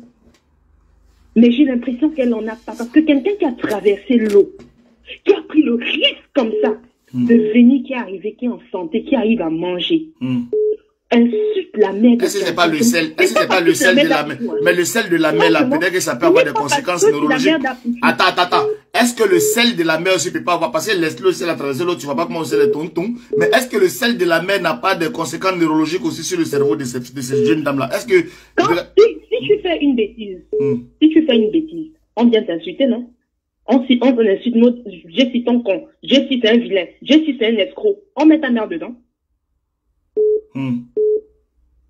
Mais j'ai l'impression qu'elle n'en a pas. Parce que quelqu'un qui a traversé l'eau, qui a pris le risque comme ça, de venir, qui est arrivé, qui est en santé, qui arrive à manger, insulte la mère. Est-ce que c'est pas le sel? Est-ce que c'est pas le sel de la mer? Mais le sel de la mer, là, peut-être que ça peut avoir des conséquences neurologiques. Attends. Est-ce que le sel de la mer aussi peut pas avoir, parce que le sel a traversé l'eau, tu vois pas comment c'est les tontons. Mais est-ce que le sel de la mer n'a pas de conséquences neurologiques aussi sur le cerveau de ces jeunes dames-là? Est-ce que... Si tu fais une bêtise, on vient t'insulter, non? On insulte notre, Jessie ton con, Jessie c'est un vilain, Jessie c'est un escroc. On met ta mère dedans.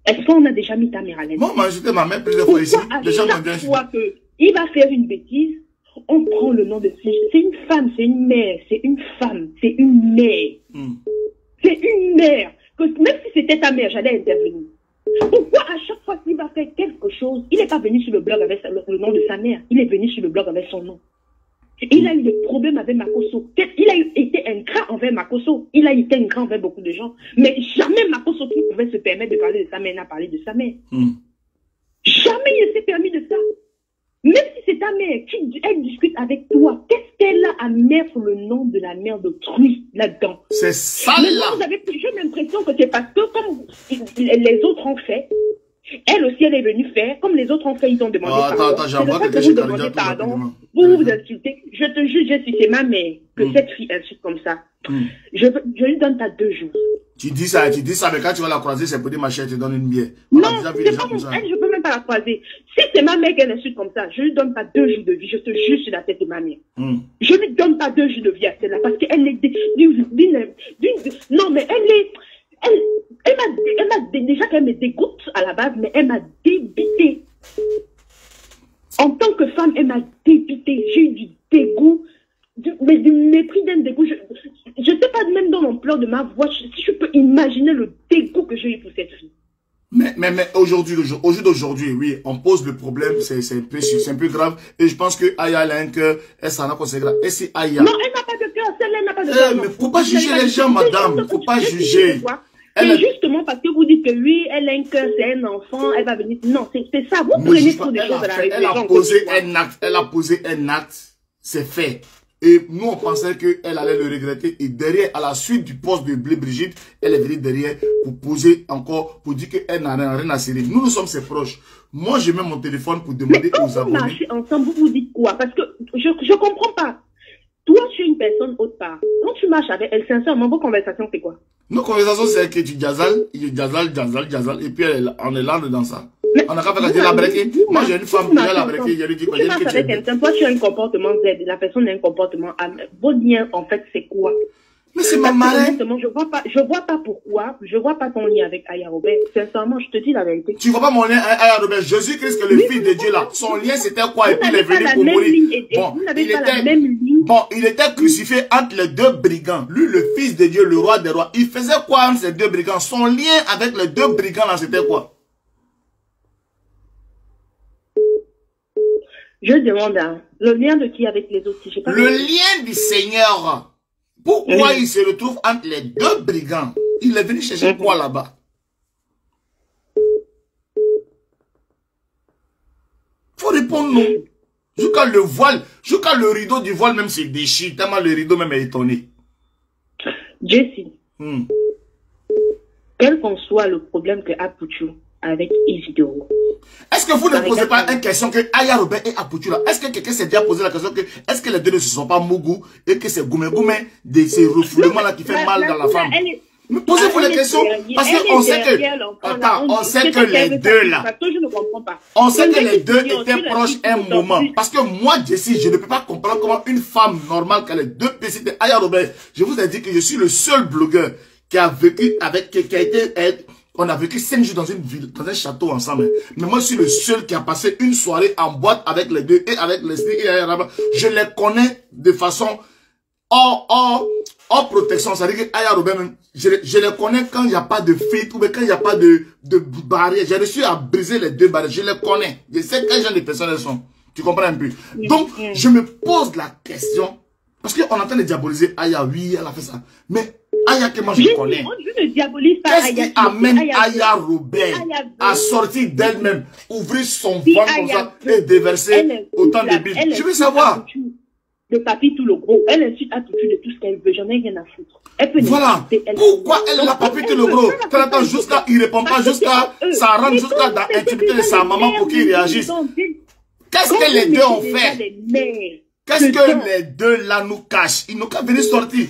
Est-ce qu'on a déjà mis ta mère à l'aise? Moi, j'étais ma mère plusieurs fois ici. Chaque fois qu'il va faire une bêtise, on prend le nom de... C'est une femme, c'est une mère, c'est une femme, c'est une mère. C'est une mère. Que même si c'était ta mère, j'allais intervenir. Pourquoi à chaque fois qu'il va faire quelque chose, il n'est pas venu sur le blog avec le nom de sa mère, il est venu sur le blog avec son nom. Il a eu des problèmes avec Makosso. Il a été ingrat envers Makosso. Il a été ingrat envers beaucoup de gens. Mais jamais Makosso qui pouvait se permettre de parler de sa mère n'a parlé de sa mère. Jamais il ne s'est permis de ça. Même si c'est ta mère, elle discute avec toi, qu'est-ce qu'elle a à mettre le nom de la mère d'autrui là-dedans? C'est ça là. J'ai l'impression que c'est parce que comme les autres ont fait, elle aussi, elle est venue faire, comme les autres ont fait, ils ont demandé pardon. Attends, j'envoie que j'ai demandé pardon. Vous insultez. Je te juge, si c'est ma mère que cette fille insulte comme ça. Je lui donne ta 2 jours. Tu dis ça, mais quand tu vas la croiser, c'est pour dire ma chère, tu donnes une bière. Non, c'est pas mon elle, je peux même pas la croiser. Si c'est ma mère qu'elle insulte comme ça, je lui donne pas 2 jours de vie, je te juge sur la tête de ma mère. Je lui donne pas 2 jours de vie à celle-là, parce qu'elle est non, mais elle m'a déjà qu'elle me dégoûte à la base, mais elle m'a débité. En tant que femme, elle m'a débité. J'ai eu du dégoût, mais du mépris d'un dégoût. Je sais pas, même dans l'ampleur de ma voix, si je peux imaginer le dégoût que j'ai eu pour cette fille. Mais aujourd'hui, oui, on pose le problème, c'est un peu grave. Et je pense que Aya a un cœur, elle s'en a conséqué. Et c'est Aya. Non, elle n'a pas de cœur, celle-là n'a pas de cœur. Mais faut pas juger les gens, madame. Faut pas juger. C'est justement parce que vous dites que oui, elle a un cœur, c'est un enfant, elle va venir. Non, c'est ça. Vous prenez trop de choses à la réflexion. Elle a posé un acte, c'est fait. Et nous, on pensait qu'elle allait le regretter. Et derrière, à la suite du poste de Bleu Brigitte, elle est venue derrière pour poser encore, pour dire qu'elle n'a rien à serrer. Nous sommes ses proches. Moi, j'ai mis mon téléphone pour demander aux abonnés. Mais quand vous marchez ensemble, vous dites quoi? Parce que je comprends pas. Toi, tu es une personne autre part. Quand tu marches avec elle, sincèrement, vos conversations, c'est quoi? Nos conversations, c'est que tu jazzales, et puis on est là dans ça. On a qu'à faire la breaker. Moi, j'ai une femme qui va la breaker, je lui dis quoi? Tu marches avec quelqu'un, toi, tu as un comportement Z, la personne a un comportement A. Vos liens, en fait, c'est quoi? Mais c'est ma marraine. Je vois pas pourquoi, je vois pas ton lien avec Aya Robert. Sincèrement, je te dis la vérité. Tu vois pas mon lien avec Aya Robert? Jésus-Christ, que le Fils de Dieu là, son lien c'était quoi? Et puis il est venu pour mourir. Bon, il était crucifié entre les 2 brigands. Lui, le Fils de Dieu, le roi des rois. Il faisait quoi entre ces 2 brigands? Son lien avec les 2 brigands là, c'était quoi? Je demande, le lien de qui avec les autres? Le lien du Seigneur. Pourquoi il se retrouve entre les 2 brigands? Il est venu chercher quoi là-bas? Faut répondre non. Jusqu'à le rideau du voile même se déchire, tellement le rideau même est étonné. Jessie, quel qu'en soit le problème que Apoutu avec Isidoro. Est-ce que vous ne posez pas une question que Aya Robert et Apoutu là? Est-ce que quelqu'un s'est déjà posé la question que est-ce que les deux ne se sont pas mougou et que c'est goumé de ces refoulements là qui fait mal dans la femme? Mais posez-vous les questions parce qu'on sait que on sait que les deux là, on sait que les deux étaient proches un moment. Parce que moi Jessie, je ne peux pas comprendre comment une femme normale qui a les deux PC Aya Robert. Je vous ai dit que je suis le seul blogueur qui a vécu avec qui a été on a vécu 5 jours dans une ville, dans un château ensemble. Mais moi, je suis le seul qui a passé une soirée en boîte avec les deux et avec Leslie et Aya. Je les connais de façon hors protection. C'est-à-dire que Aya Robert, je les connais quand il n'y a pas de filtre ou quand il n'y a pas de barrière. J'ai réussi à briser les deux barrières. Je les connais. Je sais quel genre de personnes elles sont. Tu comprends un peu? Donc, je me pose la question. Parce qu'on entend de diaboliser Aya. Oui, elle a fait ça. Mais Aya que moi je connais. Qu'est-ce qui amène Aya Robert à sortir d'elle-même, ouvrir son ventre comme ça et déverser autant de billes? Je veux savoir. Le papi tout le gros. Elle insulte à tout de tout ce qu'elle veut. J'en ai rien à foutre. Voilà. Pourquoi elle l'a papi tout le gros? Quand jusqu'à il répond pas, jusqu'à ça rentre jusqu'à dans l'intimité de sa maman pour qu'il réagisse. Qu'est-ce que les deux ont fait? Qu'est-ce que les deux là nous cachent? Ils n'ont qu'à venir sortir.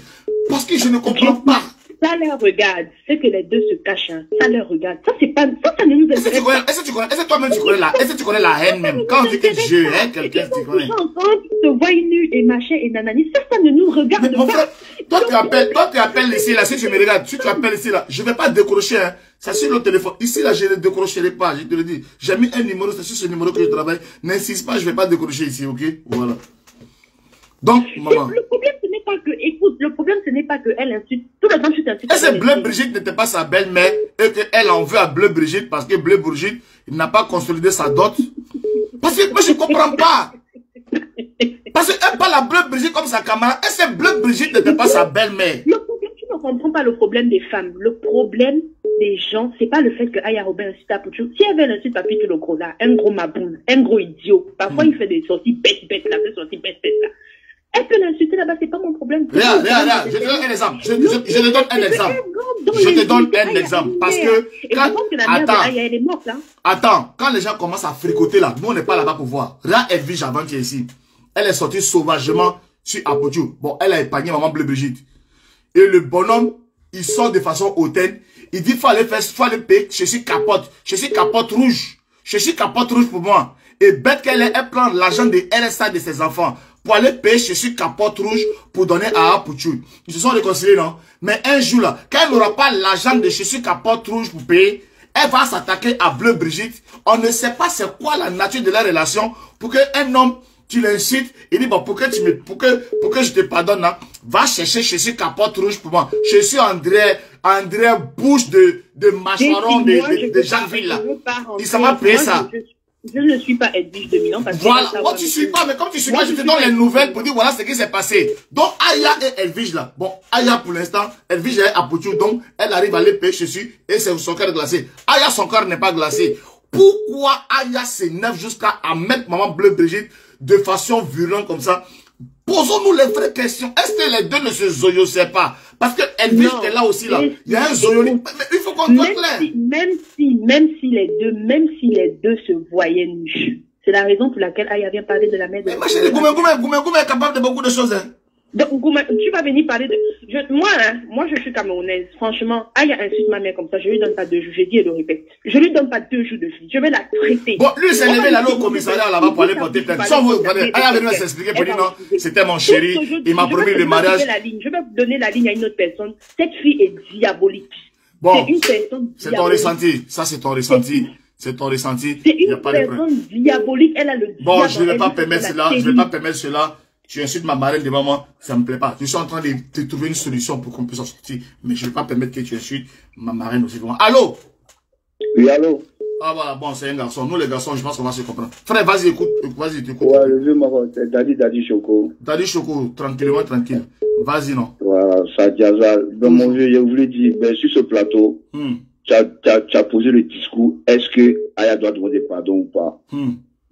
Parce que je ne comprends pas. Ça leur regarde. C'est que les deux se cachent. Hein. Ça leur regarde. Ça, c'est pas. Ça ne nous intéresse pas. Est-ce que toi-même tu connais la. Est-ce que tu connais la haine même? Quand on dit que je hais quelqu'un, tu connais. Se voient nus et machin et nanani. Ça ne nous regarde pas. Mon frère, toi tu appelles ici là. Si tu me regardes, si tu appelles ici là, je vais pas décrocher. Hein. Ça sur le téléphone. Ici là, je ne décrocherai pas. Je te le dis. J'ai mis un numéro. C'est sur ce numéro que je travaille. N'insiste pas, je vais pas décrocher ici, ok? Voilà. Donc, maman. Le problème, ce n'est pas que, écoute, le problème, ce n'est pas qu'elle insulte. Tout le temps, tu t'insultes. Est-ce que Bleu Brigitte n'était pas sa belle-mère et qu'elle en veut à Bleu Brigitte parce que Bleu Brigitte n'a pas consolidé sa dot? Parce que moi, je ne comprends pas. Parce qu'elle parle à Bleu Brigitte comme sa camarade. Est-ce que Bleu Brigitte n'était pas sa belle-mère? Le problème, tu ne comprends pas le problème des femmes. Le problème des gens, c'est pas le fait que Aya Robert insulte à Pouchou. Si elle veut insulte Papi tout le gros là, un gros maboule, un gros idiot. Parfois, il fait des sorties bêtes là, des sorties bêtes là. Elle peut l'insulter là-bas, c'est pas mon problème. Regarde, je te donne un exemple. Je te donne un exemple. Je te donne un exemple. Parce que, attends, quand les gens commencent à fricoter là, nous on n'est pas là-bas pour voir. Regarde Edwige avant qui est ici. Elle est sortie sauvagement sur Apoutu. Bon, elle a épargné maman Bleu Brigitte. Et le bonhomme, il sort de façon hautaine. Il dit, faut aller payer, je suis capote rouge. Je suis capote rouge pour moi. Et bête qu'elle est, elle prend l'argent de RSA de ses enfants pour aller payer chez sur capote rouge pour donner à Apoutu. Ils se sont réconciliés, non? Mais un jour là, quand elle n'aura pas l'argent de chez sur capote rouge pour payer, elle va s'attaquer à Bleu Brigitte. On ne sait pas c'est quoi la nature de la relation pour qu'un homme, tu l'incites, il dit, bon, pour que je te pardonne, hein, va chercher chez sur capote rouge pour moi. Je suis André Bouche de mâchoiron de Jacquesville là. Il s'en va payer ça. Je ne suis pas Edwige de Milan parce que... Voilà, moi tu suis pas, mais comme tu suis pas, je te donne les nouvelles pour dire voilà ce qui s'est passé. Donc Aya et Edwige là, bon, Aya pour l'instant, Edwige est à Pouchou, donc elle arrive à aller payer chez lui et c'est son cœur glacé. Aya, son cœur n'est pas glacé. Pourquoi Aya s'énerve jusqu'à mettre maman Bleu Brigitte de façon violente comme ça? Posons-nous les vraies questions. Est-ce que les deux ne se zoyosaient pas? Parce que Edwige est là aussi là. Il y a un zoyoli. Mais il faut qu'on soit clair. Même si les deux se voyaient nus. C'est la raison pour laquelle Aya vient parler de la mère de... Mais ma chérie, Goumé est capable de beaucoup de choses. Hein. Donc, tu vas venir parler de... Moi, je suis camerounaise. Franchement, Aya insulte ma mère comme ça. Je lui donne pas 2 jours. J'ai dit et le répète. Je lui donne pas 2 jours de vie. Je vais la traiter. Bon, lui, s'est levé là au commissariat là-bas pour aller porter plainte. Sans vous, Aya venu s'expliquer pour dire non, c'était mon chéri. Il m'a promis le mariage. Je vais donner la ligne à une autre personne. Cette fille est diabolique. Bon, c'est une personne c'est ton ressenti. Ça, c'est ton ressenti. C'est ton ressenti. C'est une personne diabolique. Elle a le diable. Bon, je ne vais pas permettre cela. Je ne vais pas permettre cela. Tu insultes ma marraine devant moi, ça me plaît pas. Je suis en train de trouver une solution pour qu'on puisse en sortir. Mais je ne vais pas permettre que tu insultes ma marraine aussi devant moi. Allô? Oui, allô? Ah voilà, bon, c'est un garçon. Nous les garçons, je pense qu'on va se comprendre. Frère, vas-y, écoute. Vas-y, t'écoutes. Ouais, le vieux Maroc, c'est Daddy Choco. Daddy Choco, tranquillement, tranquille. Vas-y, non? Voilà, ça diaza. Dans mon vieux, je voulais dire, ben, sur ce plateau, tu as posé le discours, est-ce que Aya doit demander pardon ou pas?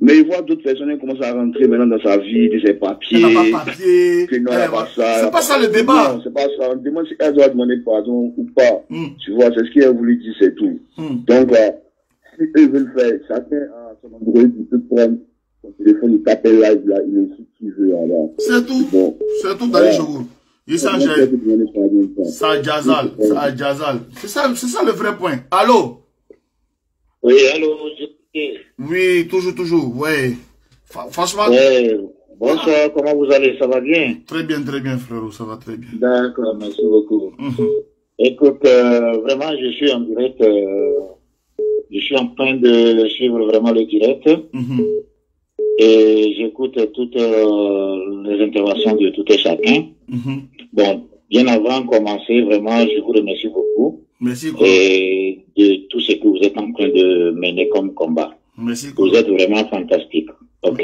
Mais il voit d'autres personnes qui commencent à rentrer maintenant dans sa vie, de ses papiers. Elle n'a pas papier. Que non, elle n'a pas ça. C'est pas ça le débat. Non, c'est pas ça. On demande si elle doit demander pardon ou pas. Tu vois, c'est ce qu'elle a voulu dire, c'est tout. Donc, si eux veulent faire, chacun a son endroit, il peut prendre son téléphone, il t'appelle live, là, il est ce qu'il veut, alors. C'est tout. Bon. C'est tout dans les jours. Ça, Jazal. Ça, Jazal. C'est ça le vrai point. Allô? Oui, allô, oui, toujours, ouais. Franchement. Bonsoir, comment vous allez? Ça va bien? Très bien, frérot, ça va très bien. D'accord, merci beaucoup. Écoute, vraiment, je suis en direct, je suis en train de suivre vraiment le direct. Et j'écoute toutes les interventions de tout et chacun. Bon, bien avant de commencer, vraiment, je vous remercie beaucoup. Merci. Et de tout ce que vous êtes en train de mener comme combat. Merci. Vous êtes vraiment fantastique. Ok.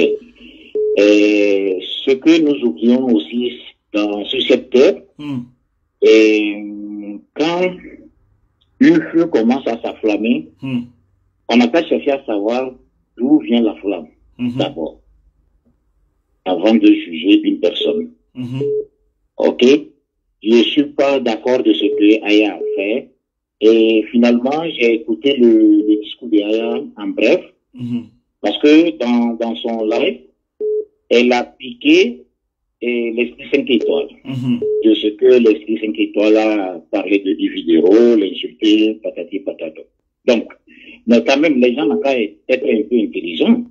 Et ce que nous oublions aussi dans ce secteur, et quand une feu commence à s'afflammer, on n'a pas cherché à savoir d'où vient la flamme, d'abord, avant de juger une personne. Ok? Je suis pas d'accord de ce que Aya a fait. Et finalement, j'ai écouté le discours d'Aya en bref, parce que dans son live, elle a piqué l'esprit 5 étoiles, de ce que l'esprit 5 étoiles a parlé de Dividero, l'insulter, patati patata. Donc, mais quand même, les gens n'ont qu'à être un peu intelligents.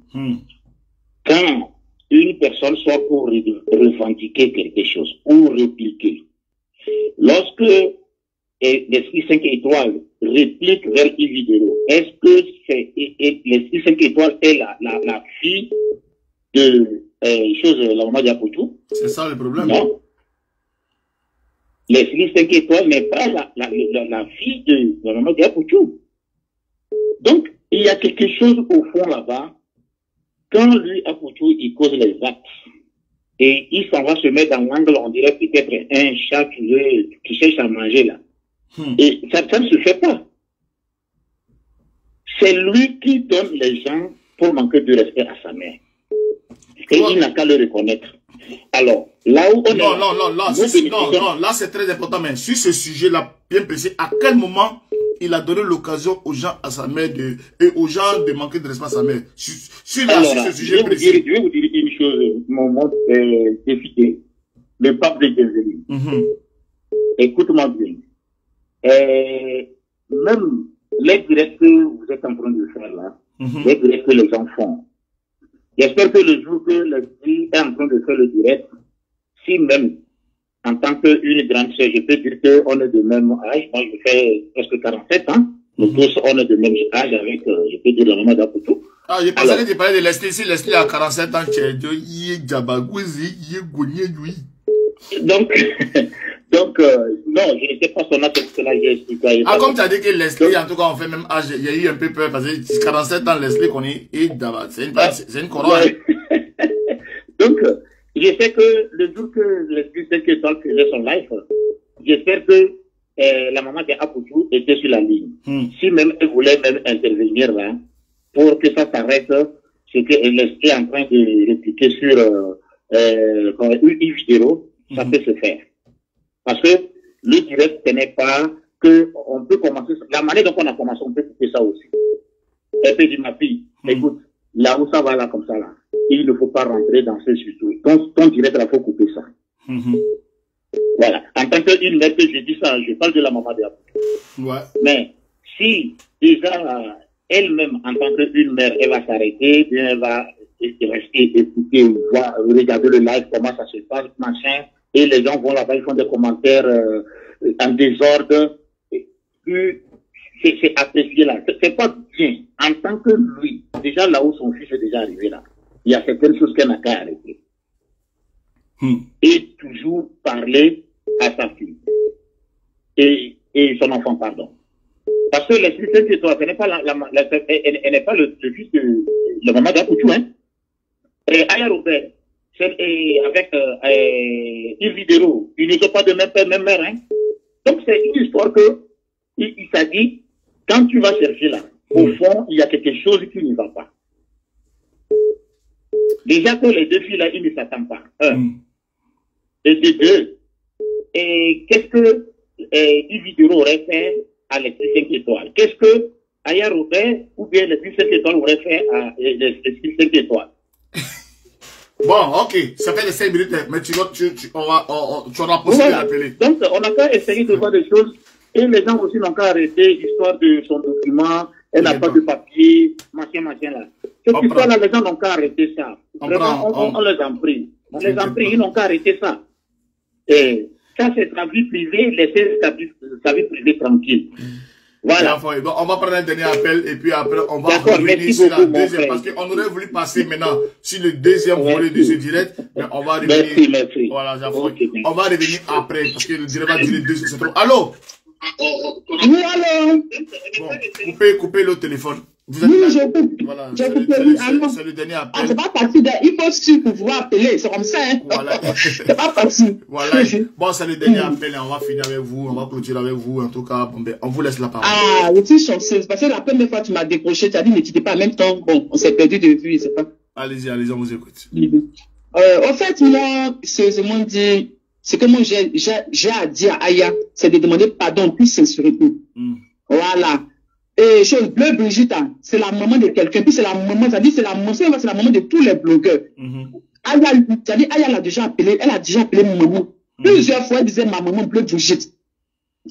Quand une personne soit pour revendiquer quelque chose, ou répliquer, lorsque l'esprit 5 étoiles réplique vers Dividero, est-ce que l'esprit 5 étoiles est la fille de la maman d'Apoutou? C'est ça le problème. Non. L'esprit 5 étoiles n'est pas la fille de la maman d'Apoutou. Donc, il y a quelque chose au fond là-bas. Quand lui, Apoutou, il cause les actes, et il s'en va se mettre dans l'angle, on dirait peut-être un chat qui cherche à manger là. Et ça ne se fait pas. C'est lui qui donne les gens pour manquer de respect à sa mère. Et il n'a qu'à le reconnaître. Alors, là où on non, là c'est très important, mais sur ce sujet-là, bien précis, à quel moment il a donné l'occasion aux gens, à sa mère, et aux gens de manquer de respect à sa mère? Sur ce sujet précis. Je vais vous dire une chose, mon député, le pape de Jésus. Écoute-moi bien. Même les directs que vous êtes en train de faire là, les directs que les gens font, j'espère que le jour que l'esprit est en train de faire le direct, si même en tant qu'une grande sœur, je peux dire qu'on est de même âge, moi je fais presque 47 ans, nous tous on est de même âge avec, je peux dire la maman d'Apoutou. Ah, j'ai pensé que tu parlais de Leslie, si Leslie a 47 ans, tu es Donc, non, je ne sais pas son âge, parce que là, j'ai expliqué. Ah, comme tu as dit que Leslie, en tout cas, on fait même âge, il y a eu un peu peur, parce que 47 ans, Leslie, qu'on est, c'est une couronne. Donc, je sais que le jour que l'esprit 5 étoiles faisait son live, j'espère que la maman d'Apoutou était sur la ligne. Si même elle voulait même intervenir là, pour que ça s'arrête, c'est que l'esprit est en train de répliquer sur une vidéo, ça peut se faire. Parce que le direct, ce n'est pas que on peut commencer, la manière dont on a commencé, on peut couper ça aussi. Elle peut dire, ma fille, écoute, là où ça va là, comme ça là, il ne faut pas rentrer dans ce sujet. Ton direct, il faut couper ça. Voilà. En tant qu'une mère, je dis ça, je parle de la maman de ouais. Mais si déjà elle-même, en tant qu'une mère, elle va s'arrêter, bien elle va rester, écouter, voir, regarder le live, comment ça se passe, machin, et les gens vont là-bas, ils font des commentaires en désordre, c'est apprécié là. C'est pas bien. En tant que lui, déjà là où son fils est déjà arrivé là, il y a certaines choses qu'elle n'a qu'à arrêter. Et toujours parler à sa fille. Et son enfant, pardon. Parce que l'esprit Saint Étoile, ce n'est pas elle n'est pas le fils de la maman d'Apoutou, hein. Et Aya Robert, avec une vidéo, ils ne sont pas de même père, même mère, hein. Donc c'est une histoire que il s'est dit, quand tu vas chercher là, au fond, il y a quelque chose qui ne va pas. déjà que les deux filles-là, ils ne s'attendent pas. Et de deux, et qu'est-ce que Ividoro aurait fait à l'esprit 5 étoiles? Qu'est-ce que Aya Robert ou bien l'esprit 5 étoiles aurait fait à l'esprit 5 étoiles? Bon, ok, ça fait les 5 minutes, mais tu auras possibilité d'appeler. Donc, on a qu'à essayer de voir des choses, et les gens aussi n'ont qu'à arrêter l'histoire de son document, elle n'a pas de papier, machin là. Cette histoire-là, les gens n'ont qu'à arrêter ça. Vraiment, on les en prie. On les en prie, ils n'ont qu'à arrêter ça. Et ça, c'est sa vie privée, laisser sa vie privée tranquille. Voilà. On va prendre un dernier appel et puis après on va revenir sur la deuxième parce qu'on aurait voulu passer maintenant sur le deuxième volet de ce direct, mais on va revenir. Merci. Voilà, on va revenir après parce que le direct va durer 2 heures. Allô? Oui, allô? Bon, coupez le téléphone. Vous êtes oui, je coupe. Voilà, c'est le dernier appel. Ah, c'est pas facile. Il faut aussi pouvoir appeler. C'est comme ça. Hein? Voilà. C'est pas facile. Voilà. Bon, c'est le dernier appel. On va finir avec vous. On va clôturer avec vous. En tout cas, bon, ben, on vous laisse la parole. Ah, je suis chanceuse. Parce que la première fois, tu m'as décroché. Tu as dit, ne quittez pas en même temps. Bon, on s'est perdu de vue. C'est pas. Allez-y, on vous écoute. En fait, moi, sérieusement dit, ce que moi j'ai à dire à Aya, c'est de demander pardon plus sincérité. Voilà. Et chose bleu Brigitte, c'est la maman de quelqu'un, puis c'est la maman, c'est la maman de tous les blogueurs. Aya l'a déjà appelé, elle a déjà appelé maman. Plusieurs fois, elle disait ma maman bleu Brigitte.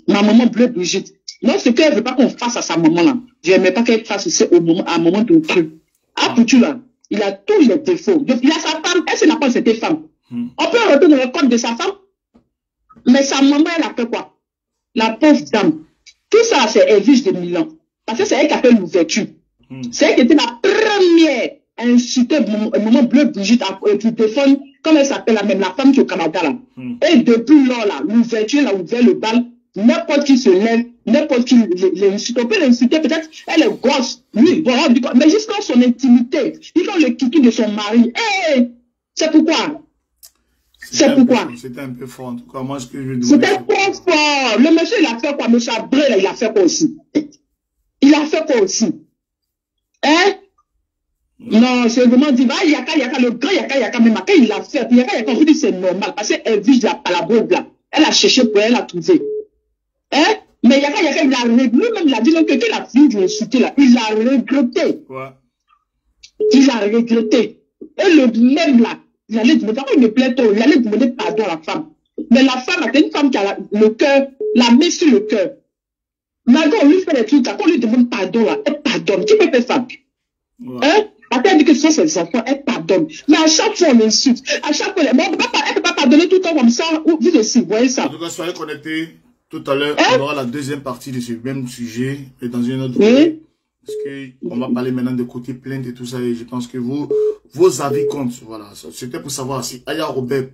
Ma maman bleu Brigitte. Non, ce qu'elle veut pas qu'on fasse à sa maman là. Je n'aimais pas qu'elle fasse aussi à un moment de truc. Ah, Poutu là, il a tous les défauts. Il a sa femme, elle se n'a pas cette femme. On peut retourner dans le corps de sa femme, mais sa maman, elle a fait quoi? La pauvre dame. Tout ça, c'est Elvige de Milan. Parce que c'est elle qui a fait l'ouverture. C'est elle qui était la première à insulter maman bleu Brigitte pour défendre, comme elle s'appelle la femme qui est au Canada là. Et depuis lors là, l'ouverture, elle a ouvert le bal, n'importe qui se lève, n'importe qui l'insulte. On peut l'insulter, peut-être, elle est grosse, lui, bon, mais juste dans son intimité, il dans le kiki de son mari. Hey, c'est pourquoi? C'est pourquoi? C'était un peu fort, en tout cas, moi, ce que je veux dire. C'était trop fort. Le monsieur, il a fait quoi? Monsieur Abré, là, il a fait quoi aussi? Il a fait quoi aussi? Hein? Non, c'est vraiment dit, ah, Yaka, le grand Yaka, même quand il l'a fait, Yaka, on vous dit c'est normal, parce qu'elle vit à la boue là. Elle a cherché pour elle, a trouvé. Hein? Mais Yaka, il a regretté, lui-même, il a dit que la fille de l'insulter là, il a regretté. Quoi? Il a regretté. Et le même là, il allait demander, il me plaît trop, il allait demander pardon à la femme. Mais la femme, c'est une femme qui a le cœur, la main sur le cœur. Malgré on lui fait des trucs, quand on lui demande pardon, là, elle pardonne. Qui peut faire ça? Hein? Après, elle dit que ce sont ses enfants, elle pardonne. Mais à chaque fois, on l'insulte. À chaque fois, elle ne peut pas pardonner tout le temps comme ça. Vous aussi, vous voyez ça. En tout cas, soyez connectés. Tout à l'heure, on aura la deuxième partie de ce même sujet, et dans une autre vidéo. Parce qu'on va parler maintenant de côté plainte et tout ça, et je pense que vos avis comptent. Voilà. C'était pour savoir si Aya Robert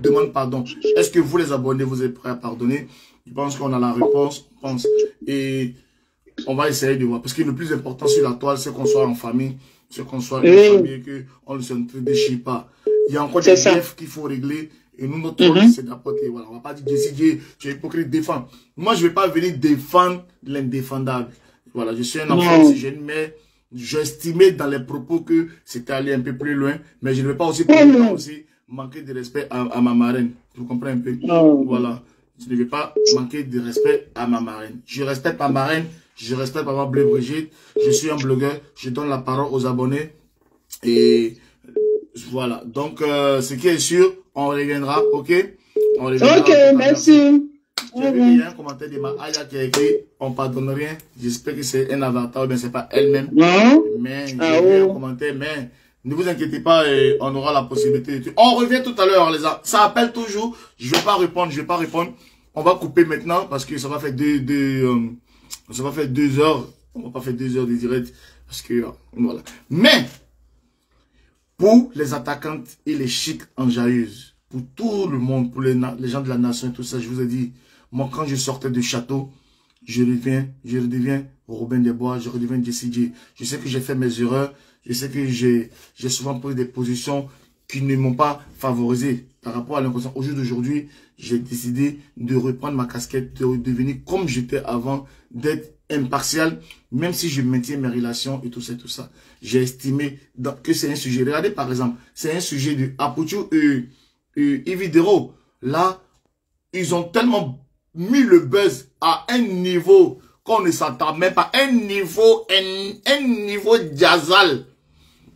demande pardon. Est-ce que vous, les abonnés, vous êtes prêts à pardonner? Je pense qu'on a la réponse, je pense. Et on va essayer de voir. Parce que le plus important sur la toile, c'est qu'on soit en famille, c'est qu'on soit une famille, qu'on ne se déchire pas. Il y a encore des griefs qu'il faut régler. Et nous, notre rôle, c'est d'apporter. Voilà, on va pas dire, décider, tu es hypocrite, défendre. Moi, je vais pas venir défendre l'indéfendable. Voilà, je suis un enfant aussi jeune, mais j'estimais dans les propos que c'était aller un peu plus loin. Mais je ne vais pas aussi, manquer de respect à ma marraine. Tu comprends un peu? Voilà. Je ne vais pas manquer de respect à ma marraine. Je respecte ma marraine, je respecte Maman Bleu Brigitte. Je suis un blogueur, je donne la parole aux abonnés. Et voilà. Donc, ce qui est sûr, on reviendra, ok? On reviendra. Ok, merci. J'ai vu qu'il y a un commentaire de ma Aya qui a écrit « On pardonne rien ». J'espère que c'est un avatar, ou bien c'est pas elle-même. Mais j'ai vu un commentaire, mais ne vous inquiétez pas, on aura la possibilité de... On revient tout à l'heure, les amis. Ça appelle toujours. Je vais pas répondre, On va couper maintenant parce que ça va faire ça va faire 2 heures. On va pas faire 2 heures de direct parce que, voilà. Mais, pour les attaquantes et les chics enjailleuses, pour tout le monde, pour les gens de la nation et tout ça, je vous ai dit, moi, quand je sortais du château, je redeviens Robin des Bois, je redeviens Jessie J. Je sais que j'ai fait mes erreurs, je sais que j'ai souvent pris des positions qui ne m'ont pas favorisé par rapport à l'inconscient. Au jour d'aujourd'hui, j'ai décidé de reprendre ma casquette, de devenir comme j'étais avant, d'être impartial, même si je maintiens mes relations et tout ça. J'ai estimé que c'est un sujet. Regardez par exemple, c'est un sujet de Aputu et Vidéo. Là, ils ont tellement mis le buzz à un niveau qu'on ne s'attend même pas. Un niveau diazal.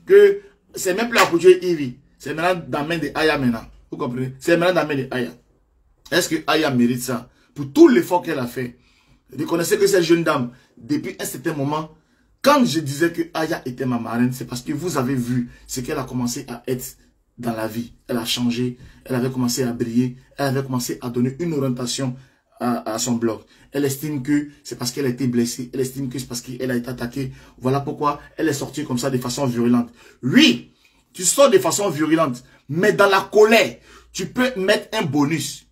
Que c'est même plus Aputu et Ivy. C'est maintenant dans la main de Aya maintenant. Vous comprenez? C'est maintenant dans la main de Aya. Est-ce que Aya mérite ça? Pour tout l'effort qu'elle a fait. Reconnaissez que cette jeune dame, depuis un certain moment, quand je disais que Aya était ma marraine, c'est parce que vous avez vu ce qu'elle a commencé à être dans la vie. Elle a changé, elle avait commencé à briller, elle avait commencé à donner une orientation à son blog. Elle estime que c'est parce qu'elle a été blessée, elle estime que c'est parce qu'elle a été attaquée. Voilà pourquoi elle est sortie comme ça de façon virulente. Oui, tu sors de façon virulente, mais dans la colère, tu peux mettre un bonus.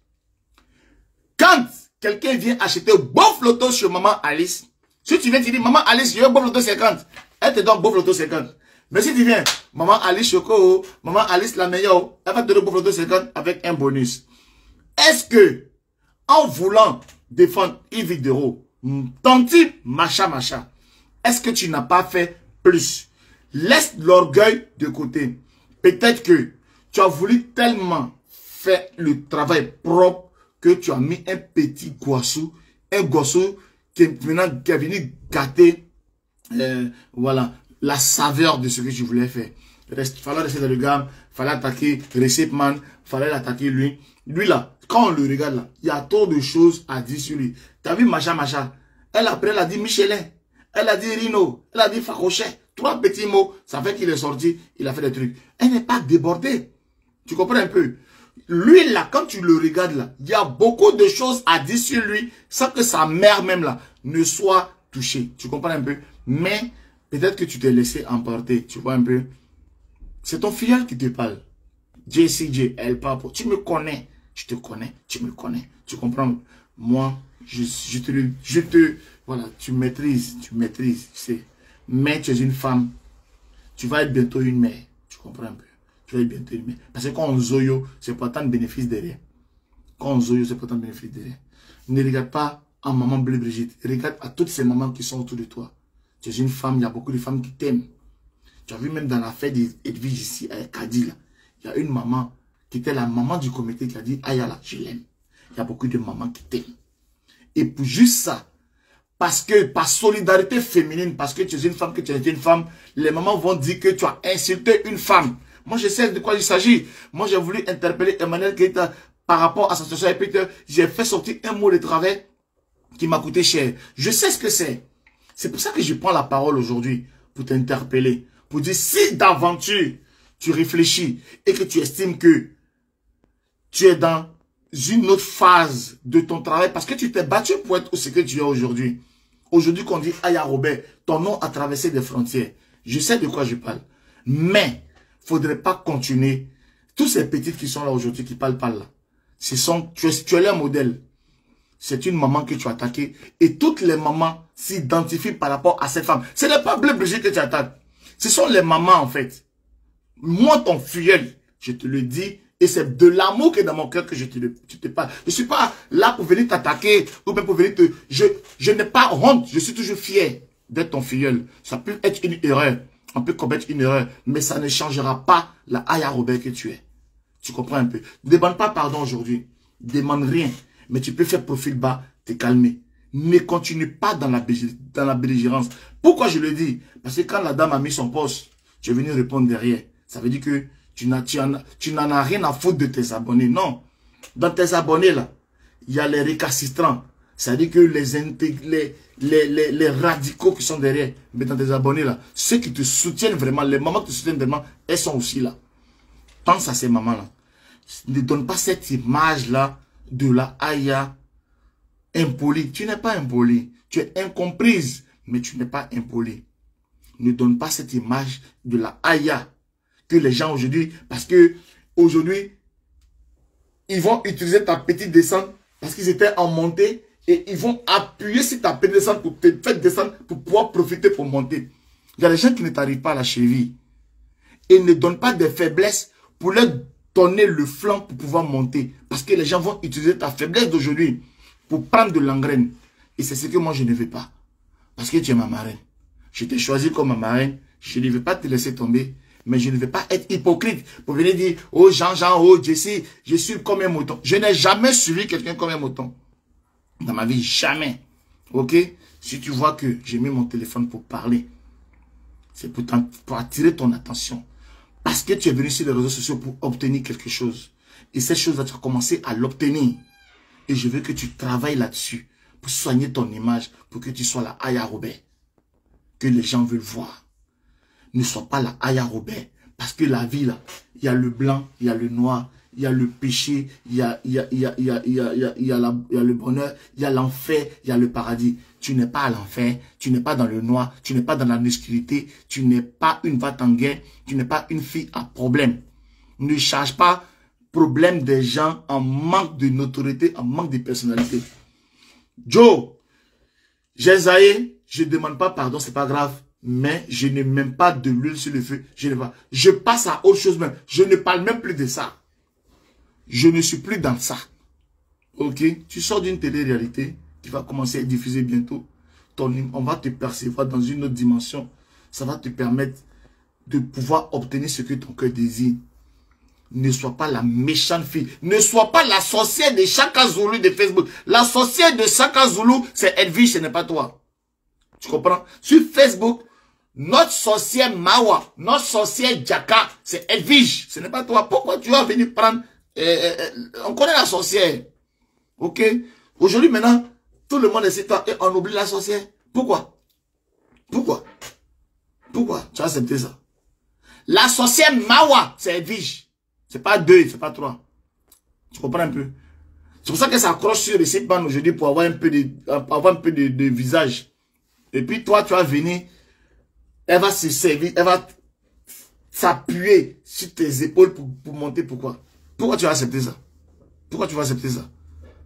Quand quelqu'un vient acheter Bof Loto sur Maman Alice, si tu viens te dire, Maman Alice, je veux Bof Loto 50, elle te donne Bof Loto 50. Mais si tu viens, Maman Alice Choco, Maman Alice la meilleure, elle va te donner Bof Loto 50 avec un bonus. Est-ce que, en voulant défendre Yves Vidéo, ton type, macha, est-ce que tu n'as pas fait plus? Laisse l'orgueil de côté. Peut-être que tu as voulu tellement faire le travail propre que tu as mis un petit gossou, qui est venu gâter voilà, la saveur de ce que tu voulais faire. Il fallait rester dans le gamme, il fallait attaquer Recepman, il fallait l'attaquer lui. Lui là, quand on le regarde là, il y a trop de choses à dire sur lui. Tu as vu Macha. Elle après, elle a dit Michelin, elle a dit Rino, elle a dit Facochet. 3 petits mots, ça fait qu'il est sorti, il a fait des trucs. Elle n'est pas débordée. Tu comprends un peu? Lui là, quand tu le regardes là, il y a beaucoup de choses à dire sur lui, sans que sa mère même là ne soit touchée. Tu comprends un peu? Mais peut-être que tu t'es laissé emporter. Tu vois un peu? C'est ton filleul qui te parle. JCJ, elle parle pour... Tu me connais. Je te connais. Tu me connais. Tu comprends? Moi, je te... Voilà, tu maîtrises. Tu sais. Mais tu es une femme. Tu vas être bientôt une mère. Tu comprends un peu? Tu vas être bientôt une mère. Parce que quand on zoyo, c'est pas tant de bénéfices derrière. Quand on zoyo, c'est pas tant de bénéfices derrière. Ne regarde pas à maman Bleu Brigitte. Regarde à toutes ces mamans qui sont autour de toi. Tu es une femme, il y a beaucoup de femmes qui t'aiment. Tu as vu même dans l'affaire d'Edwige ici, à Kadi, là, il y a une maman qui était la maman du comité qui a dit, Aya là, je l'aime. Il y a beaucoup de mamans qui t'aiment. Et pour juste ça, parce que par solidarité féminine, parce que tu es une femme, que tu es une femme, les mamans vont dire que tu as insulté une femme. Moi, je sais de quoi il s'agit. Moi, j'ai voulu interpeller Emmanuel Keita par rapport à sa situation avec Peter. J'ai fait sortir un mot de travers qui m'a coûté cher. Je sais ce que c'est. C'est pour ça que je prends la parole aujourd'hui pour t'interpeller. Pour dire, si d'aventure, tu réfléchis et que tu estimes que tu es dans une autre phase de ton travail, parce que tu t'es battu pour être ce que tu es aujourd'hui. Aujourd'hui, qu'on dit Aya Robert, ton nom a traversé des frontières. Je sais de quoi je parle. Mais, faudrait pas continuer. Tous ces petites qui sont là aujourd'hui, qui parlent là, tu es leur modèle. C'est une maman que tu as attaquée. Et toutes les mamans s'identifient par rapport à cette femme. Ce n'est pas Bleu Brigitte que tu attaques. Ce sont les mamans en fait. Moi, ton filleul, je te le dis, et c'est de l'amour qui est dans mon cœur que je te parle. Je ne suis pas là pour venir t'attaquer, ou même pour venir te... Je n'ai pas honte, je suis toujours fier d'être ton filleul. Ça peut être une erreur, on peut commettre une erreur, mais ça ne changera pas la Aya Robert que tu es. Tu comprends un peu? Ne demande pas pardon aujourd'hui, demande rien, mais tu peux faire profil bas, te calmer. Ne continue pas dans la belligérance. Pourquoi je le dis? Parce que quand la dame a mis son poste, tu es venu répondre derrière. Ça veut dire que tu n'en as rien à foutre de tes abonnés. Non. Dans tes abonnés, là, il y a les récalcitrants. Ça veut dire que les radicaux qui sont derrière. Mais dans tes abonnés, là, ceux qui te soutiennent vraiment, les mamans qui te soutiennent vraiment, elles sont aussi là. Pense à ces mamans-là. Ne donne pas cette image-là de la Aya impolie. Tu n'es pas impolie. Tu es incomprise, mais tu n'es pas impolie. Ne donne pas cette image de la Aya que les gens aujourd'hui, parce que aujourd'hui, ils vont utiliser ta petite descente parce qu'ils étaient en montée et ils vont appuyer sur ta petite descente pour te faire descendre pour pouvoir profiter pour monter. Il y a des gens qui ne t'arrivent pas à la cheville et ne donnent pas des faiblesses pour leur donner le flanc pour pouvoir monter. Parce que les gens vont utiliser ta faiblesse d'aujourd'hui pour prendre de l'engraine. Et c'est ce que moi je ne veux pas. Parce que tu es ma marraine. Je t'ai choisi comme ma marraine. Je ne vais pas te laisser tomber. Mais je ne vais pas être hypocrite pour venir dire, oh Jean, oh Jessie, je suis comme un mouton. Je n'ai jamais suivi quelqu'un comme un mouton. Dans ma vie, jamais. Ok? Si tu vois que j'ai mis mon téléphone pour parler, c'est pour attirer ton attention. Parce que tu es venu sur les réseaux sociaux pour obtenir quelque chose. Et cette chose-là, tu as commencé à l'obtenir. Et je veux que tu travailles là-dessus pour soigner ton image, pour que tu sois la Aya Robert. Que les gens veulent voir. Ne sois pas la Aya Robert. Parce que la vie, là, il y a le blanc, il y a le noir, il y a le péché, il y a le bonheur, il y a l'enfer, il y a le paradis. Tu n'es pas à l'enfer, tu n'es pas dans le noir, tu n'es pas dans l'obscurité, tu n'es pas une va-t-en-guerre, tu n'es pas une fille à problème. Ne charge pas problème des gens en manque de notoriété, en manque de personnalité. Joe, j'ai zaillé, je ne demande pas pardon, c'est pas grave. Mais je n'ai même pas de l'huile sur le feu. Je passe à autre chose même. Je ne parle même plus de ça. Je ne suis plus dans ça. Ok? Tu sors d'une télé-réalité qui va commencer à être diffusée bientôt. On va te percevoir dans une autre dimension. Ça va te permettre de pouvoir obtenir ce que ton cœur désire. Ne sois pas la méchante fille. Ne sois pas la sorcière de Chaka Zulu de Facebook. La sorcière de Chaka Zulu, c'est Edwige, ce n'est pas toi. Tu comprends? Sur Facebook, notre sorcière Mawa, notre sorcière Jaka, c'est Edwige, ce n'est pas toi. Pourquoi tu vas venir prendre... on connaît la sorcière. Ok? Aujourd'hui, maintenant, tout le monde est sur toi et on oublie la sorcière. Pourquoi? Pourquoi? Pourquoi? Tu as accepté ça? La sorcière Mawa, c'est Edwige. C'est pas 2, c'est pas 3. Tu comprends un peu? C'est pour ça qu'elle s'accroche sur le site ban aujourd'hui pour avoir un peu de visage. Et puis toi, tu vas venir, elle va se servir, elle va s'appuyer sur tes épaules pour monter. Pourquoi? Pourquoi tu vas accepter ça? Pourquoi tu vas accepter ça?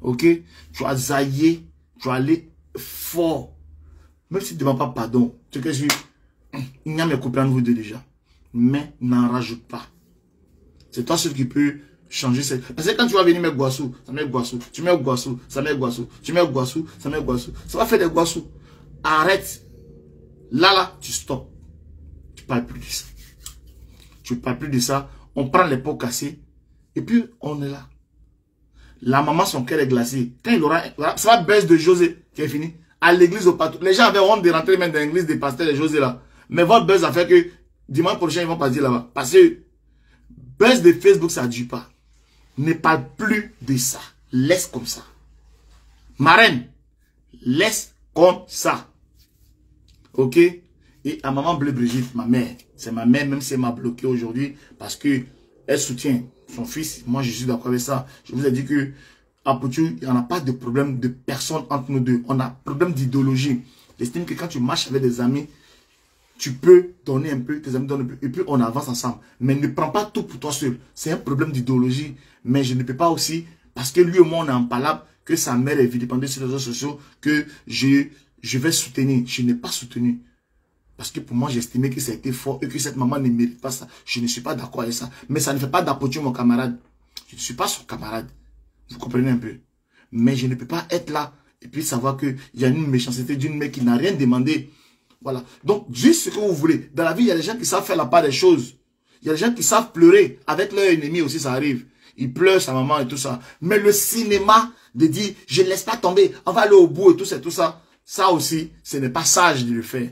Ok? Tu vas zailler, tu vas aller fort. Même si tu ne demandes pas pardon. Tu sais que il y a mes copains vous deux déjà. Mais n'en rajoute pas. C'est toi seul qui peut changer cette... Parce que quand tu vas venir mettre Guassou, ça met Guassou. Tu mets Guassou, ça met Guassou. Tu mets Guassou, ça met Guassou. Ça va faire des Guassou. Arrête. Là, tu stops. Tu parles plus de ça. Tu parles plus de ça. On prend les pots cassés. Et puis, on est là. La maman, son cœur est glacé. Quand il aura... Ça va baisse de José qui est fini. À l'église au partout. Les gens avaient honte de rentrer même dans l'église des pasteurs de José là. Mais votre buzz a fait que dimanche prochain, ils vont partir là-bas. Parce que buzz de Facebook, ça ne dure pas. Ne parle plus de ça. Laisse comme ça. Marraine, laisse comme ça. Ok? Et à maman Bleu Brigitte, ma mère, c'est ma mère, même si elle m'a bloqué aujourd'hui, parce que elle soutient son fils. Moi, je suis d'accord avec ça. Je vous ai dit que à Poutchou, il n'y en a pas de problème de personne entre nous deux. On a problème d'idéologie. J'estime que quand tu marches avec des amis, tu peux donner un peu, tes amis donnent un peu, et puis on avance ensemble. Mais ne prends pas tout pour toi seul. C'est un problème d'idéologie. Mais je ne peux pas aussi, parce que lui et moi, on est en palabre, que sa mère est vilipendée sur les réseaux sociaux, que je vais soutenir. Je n'ai pas soutenu. Parce que pour moi, j'estimais que ça a été fort et que cette maman ne mérite pas ça. Je ne suis pas d'accord avec ça. Mais ça ne fait pas d'approcher mon camarade. Je ne suis pas son camarade. Vous comprenez un peu? Mais je ne peux pas être là et puis savoir qu'il y a une méchanceté d'une mère qui n'a rien demandé. Voilà. Donc, juste ce que vous voulez. Dans la vie, il y a des gens qui savent faire la part des choses. Il y a des gens qui savent pleurer. Avec leur ennemi aussi, ça arrive. Ils pleurent sa maman et tout ça. Mais le cinéma de dire, je ne laisse pas tomber, on va aller au bout et tout ça, ça aussi, ce n'est pas sage de le faire.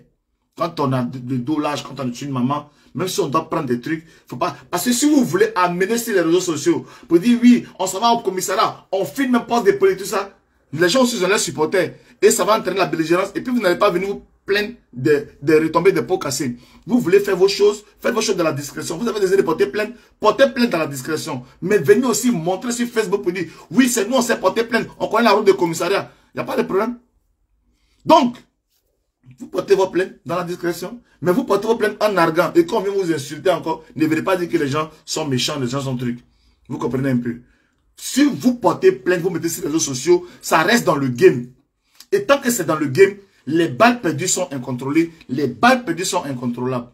Quand on a de dos large, quand on est une maman, même si on doit prendre des trucs, faut pas... Parce que si vous voulez amener sur les réseaux sociaux, pour dire oui, on s'en va au commissariat, on filme un poste de police, tout ça, les gens aussi sont les supporters. Et ça va entraîner la belligérance. Et puis vous n'allez pas venir vous plaindre de retombées de pots cassés. Vous voulez faire vos choses, faites vos choses dans la discrétion. Vous avez des idées de porter plainte dans la discrétion. Mais venez aussi montrer sur Facebook pour dire, oui, c'est nous, on s'est porté plainte, on connaît la route de commissariat. Il n'y a pas de problème. Donc, vous portez vos plaintes dans la discrétion, mais vous portez vos plaintes en argant. Et quand on vient vous insulter encore, ne venez pas dire que les gens sont méchants, les gens sont trucs. Vous comprenez un peu? Si vous portez plainte, vous mettez sur les réseaux sociaux, ça reste dans le game. Et tant que c'est dans le game, les balles perdues sont incontrôlées. Les balles perdues sont incontrôlables.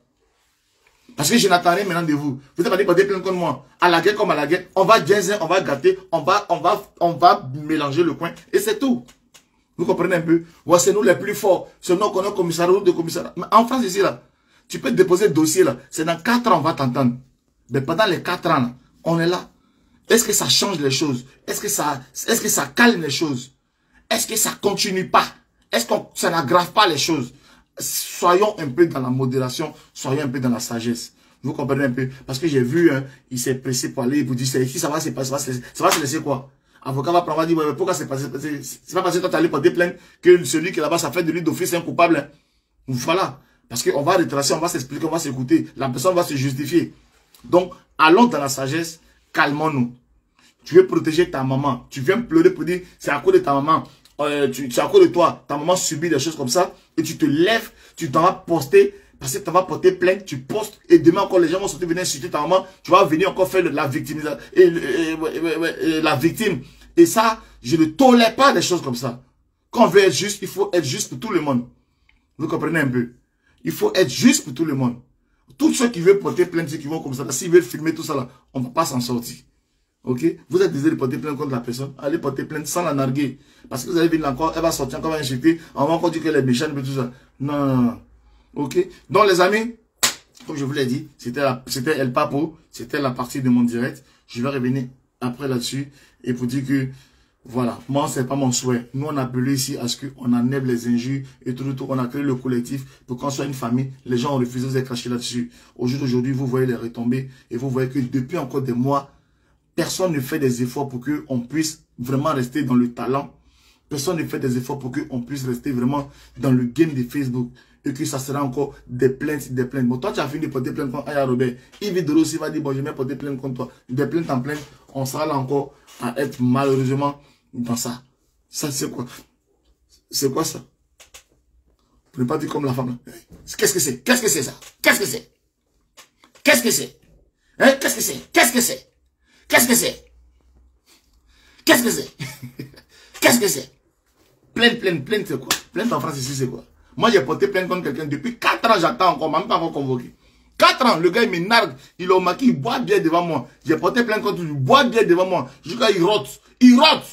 Parce que je n'attends rien maintenant de vous. Vous n'avez pas dit porter plainte contre moi. À la guerre comme à la guerre, on va on va gâter, on va mélanger le coin. Et c'est tout. Vous comprenez un peu? Ouais, c'est nous les plus forts. C'est nous qu'on a commissariat de commissariat. Mais en France, ici, là, tu peux déposer le dossier, là. C'est dans 4 ans, on va t'entendre. Mais pendant les 4 ans, là, on est là. Est-ce que ça change les choses? Est-ce que ça calme les choses? Est-ce que ça continue pas? Est-ce que ça n'aggrave pas les choses? Soyons un peu dans la modération, soyons un peu dans la sagesse. Vous comprenez un peu? Parce que j'ai vu, hein, il s'est pressé pour aller, il vous dit, c'est ici, ça va se laisser quoi? Avocat va prendre, va dire, ouais, mais pourquoi c'est passé? C'est pas parce que toi t'es allé porter plainte que celui qui est là-bas, ça fait de lui d'office un coupable. Hein. Voilà. Parce qu'on va retracer, on va s'expliquer, on va s'écouter. La personne va se justifier. Donc, allons dans la sagesse, calmons-nous. Tu veux protéger ta maman. Tu viens pleurer pour dire, c'est à cause de ta maman. C'est à cause de toi. Ta maman subit des choses comme ça. Et tu te lèves, tu t'en vas poster. Parce que tu vas porter plainte, tu postes. Et demain encore, les gens vont sortir venir insulter ta maman. Tu vas venir encore faire la victimisation. La victime. Et ça, je ne tolère pas des choses comme ça. Quand on veut être juste, il faut être juste pour tout le monde. Vous comprenez un peu? Il faut être juste pour tout le monde. Tous ceux qui veulent porter plainte, ceux qui vont comme ça, s'ils veulent filmer tout ça là, on ne peut pas s'en sortir. Ok? Vous êtes désolé de porter plainte contre la personne, allez porter plainte sans la narguer. Parce que vous allez venir encore, elle va sortir encore, elle va insulter, on va encore dire qu'elle est méchante, et tout ça. Non, non, non. Ok? Donc les amis, comme je vous l'ai dit, c'était El Papo, c'était la partie de mon direct. Je vais revenir après là-dessus et pour dire que, voilà, moi, c'est pas mon souhait. Nous, on a appelé ici à ce qu'on enlève les injures et tout, on a créé le collectif pour qu'on soit une famille. Les gens ont refusé, vous êtes crachés là-dessus. Au jour d'aujourd'hui, vous voyez les retombées et vous voyez que depuis encore des mois, personne ne fait des efforts pour qu'on puisse vraiment rester dans le talent. Personne ne fait des efforts pour qu'on puisse rester vraiment dans le game de Facebook. Et que ça sera encore des plaintes, des plaintes. Bon, toi, tu as fini de porter plainte contre Aya Robert. Yves Doro aussi va dire, bon, je vais porter plainte contre toi. Des plaintes en plainte, on sera là encore à être malheureusement dans ça. Ça, c'est quoi? C'est quoi ça? Vous ne pas dire comme la femme là. Qu'est-ce que c'est? Qu'est-ce que c'est ça? Qu'est-ce que c'est? Qu'est-ce que c'est? Hein? Qu'est-ce que c'est? Qu'est-ce que c'est? Qu'est-ce que c'est? Qu'est-ce que c'est? Qu'est-ce que c'est? Plainte, c'est quoi? Plainte en France ici, c'est quoi? Moi, j'ai porté plainte contre quelqu'un. Depuis 4 ans, j'attends encore. Même pas encore convoqué. 4 ans, le gars, il me nargue. Il a maquillé, il boit bien devant moi. J'ai porté plainte contre lui. Il boit bien devant moi. Jusqu'à il rote. Il rote.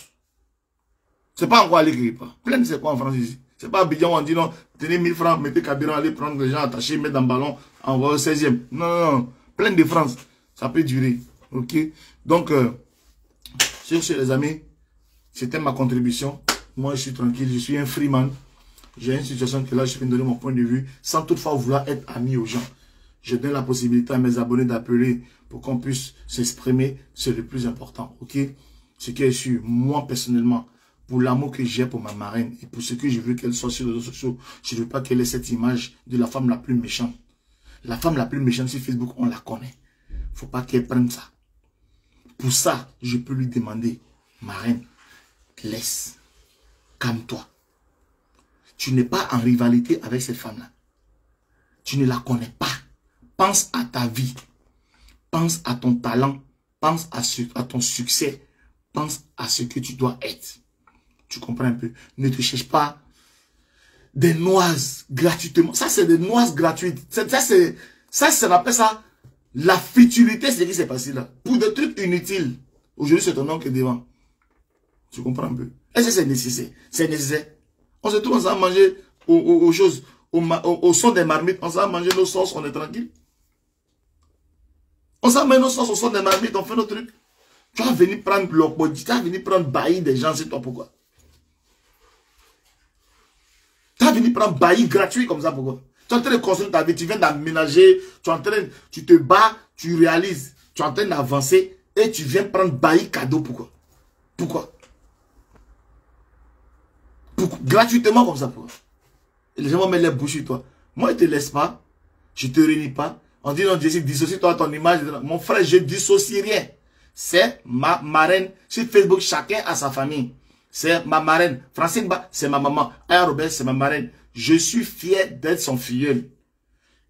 C'est pas encore à l'écrit. Plainte, c'est quoi en France ici? C'est pas à Abidjan où on dit non, tenez 1000 francs, mettez Kabila, allez prendre les gens attachés, mettre dans le ballon, envoyer au 16e. Non, non, non. Plainte de France. Ça peut durer. Ok? Donc, sur ce, les amis, c'était ma contribution. Moi, je suis tranquille. Je suis un freeman. J'ai une situation que là, je viens de donner mon point de vue, sans toutefois vouloir être ami aux gens. Je donne la possibilité à mes abonnés d'appeler pour qu'on puisse s'exprimer. C'est le plus important, ok? Ce qui est sûr, moi, personnellement, pour l'amour que j'ai pour ma marraine et pour ce que je veux qu'elle soit sur les réseaux sociaux, je ne veux pas qu'elle ait cette image de la femme la plus méchante. La femme la plus méchante sur Facebook, on la connaît. Faut pas qu'elle prenne ça. Pour ça, je peux lui demander, marraine, laisse, calme-toi. Tu n'es pas en rivalité avec cette femme-là. Tu ne la connais pas. Pense à ta vie. Pense à ton talent. Pense à ton succès. Pense à ce que tu dois être. Tu comprends un peu? Ne te cherche pas des noises gratuitement. Ça, c'est des noises gratuites. Ça appelle ça la futilité, c'est ce qui s'est passé là. Pour des trucs inutiles. Aujourd'hui, c'est ton nom qui est devant. Tu comprends un peu? Est-ce que c'est nécessaire? C'est nécessaire. On se trouve, on s'en manger aux choses, au son des marmites, on s'en manger nos sauces, on est tranquille. On s'en met nos sauces au son des marmites, on fait nos trucs. Tu vas venir prendre l'opposition, tu vas venir prendre bailli des gens, c'est toi pourquoi? Tu vas venir prendre bailli gratuit comme ça pourquoi? Tu es en train de construire ta vie, tu viens d'aménager, tu te bats, tu réalises, tu es en train d'avancer et tu viens prendre bailli cadeau pourquoi? Pourquoi? Gratuitement comme ça pourquoi? Et les gens vont mettre les bouches sur toi. Moi, je ne te laisse pas, je ne te réunis pas. On dit non, Jessie, dissocie-toi à ton image. Mon frère, je ne dissocie rien. C'est ma marraine. Sur Facebook, chacun a sa famille. C'est ma marraine. Francine Ba, c'est ma maman. Aya Robert, c'est ma marraine. Je suis fier d'être son filleul.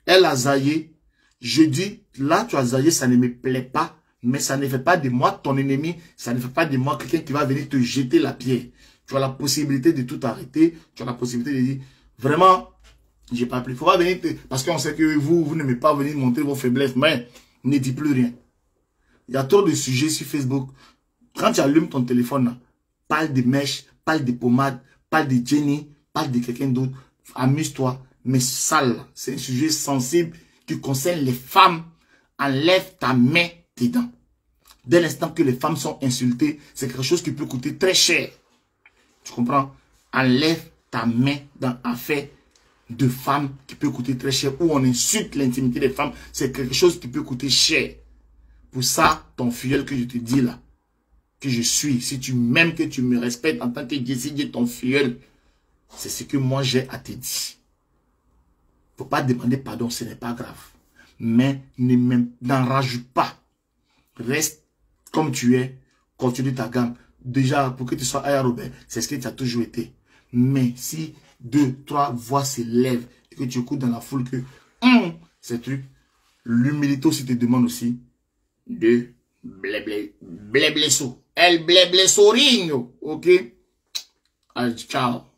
Elle a zaillé. Je dis, là, tu as zaillé, ça ne me plaît pas. Mais ça ne fait pas de moi ton ennemi. Ça ne fait pas de moi quelqu'un qui va venir te jeter la pierre. Tu as la possibilité de tout arrêter. Tu as la possibilité de dire, vraiment, j'ai pas pris. Il faut pas venir parce qu'on sait que vous n'aimez pas venir montrer vos faiblesses. Mais ne dis plus rien. Il y a trop de sujets sur Facebook. Quand tu allumes ton téléphone, là, parle de mèches, parle de pommades, parle de Jenny, parle de quelqu'un d'autre, amuse-toi, mais sale. C'est un sujet sensible qui concerne les femmes. Enlève ta main dedans. Dès l'instant que les femmes sont insultées, c'est quelque chose qui peut coûter très cher. Tu comprends? Enlève ta main dans l'affaire de femmes qui peut coûter très cher, où on insulte l'intimité des femmes. C'est quelque chose qui peut coûter cher. Pour ça, ton filleul que je te dis là, que je suis, si tu m'aimes, que tu me respectes en tant que Jessie, ton filleul, c'est ce que moi j'ai à te dire. Faut pas demander pardon, ce n'est pas grave. Mais n'en rajoute pas. Reste comme tu es, continue ta gamme. Déjà, pour que tu sois Aya Robert, c'est ce que tu as toujours été. Mais si 2, 3 voix s'élèvent et que tu écoutes dans la foule que ces trucs, l'humilité aussi te demande aussi de bléblesso. El bléblesso rigno, ok? Allez, ciao.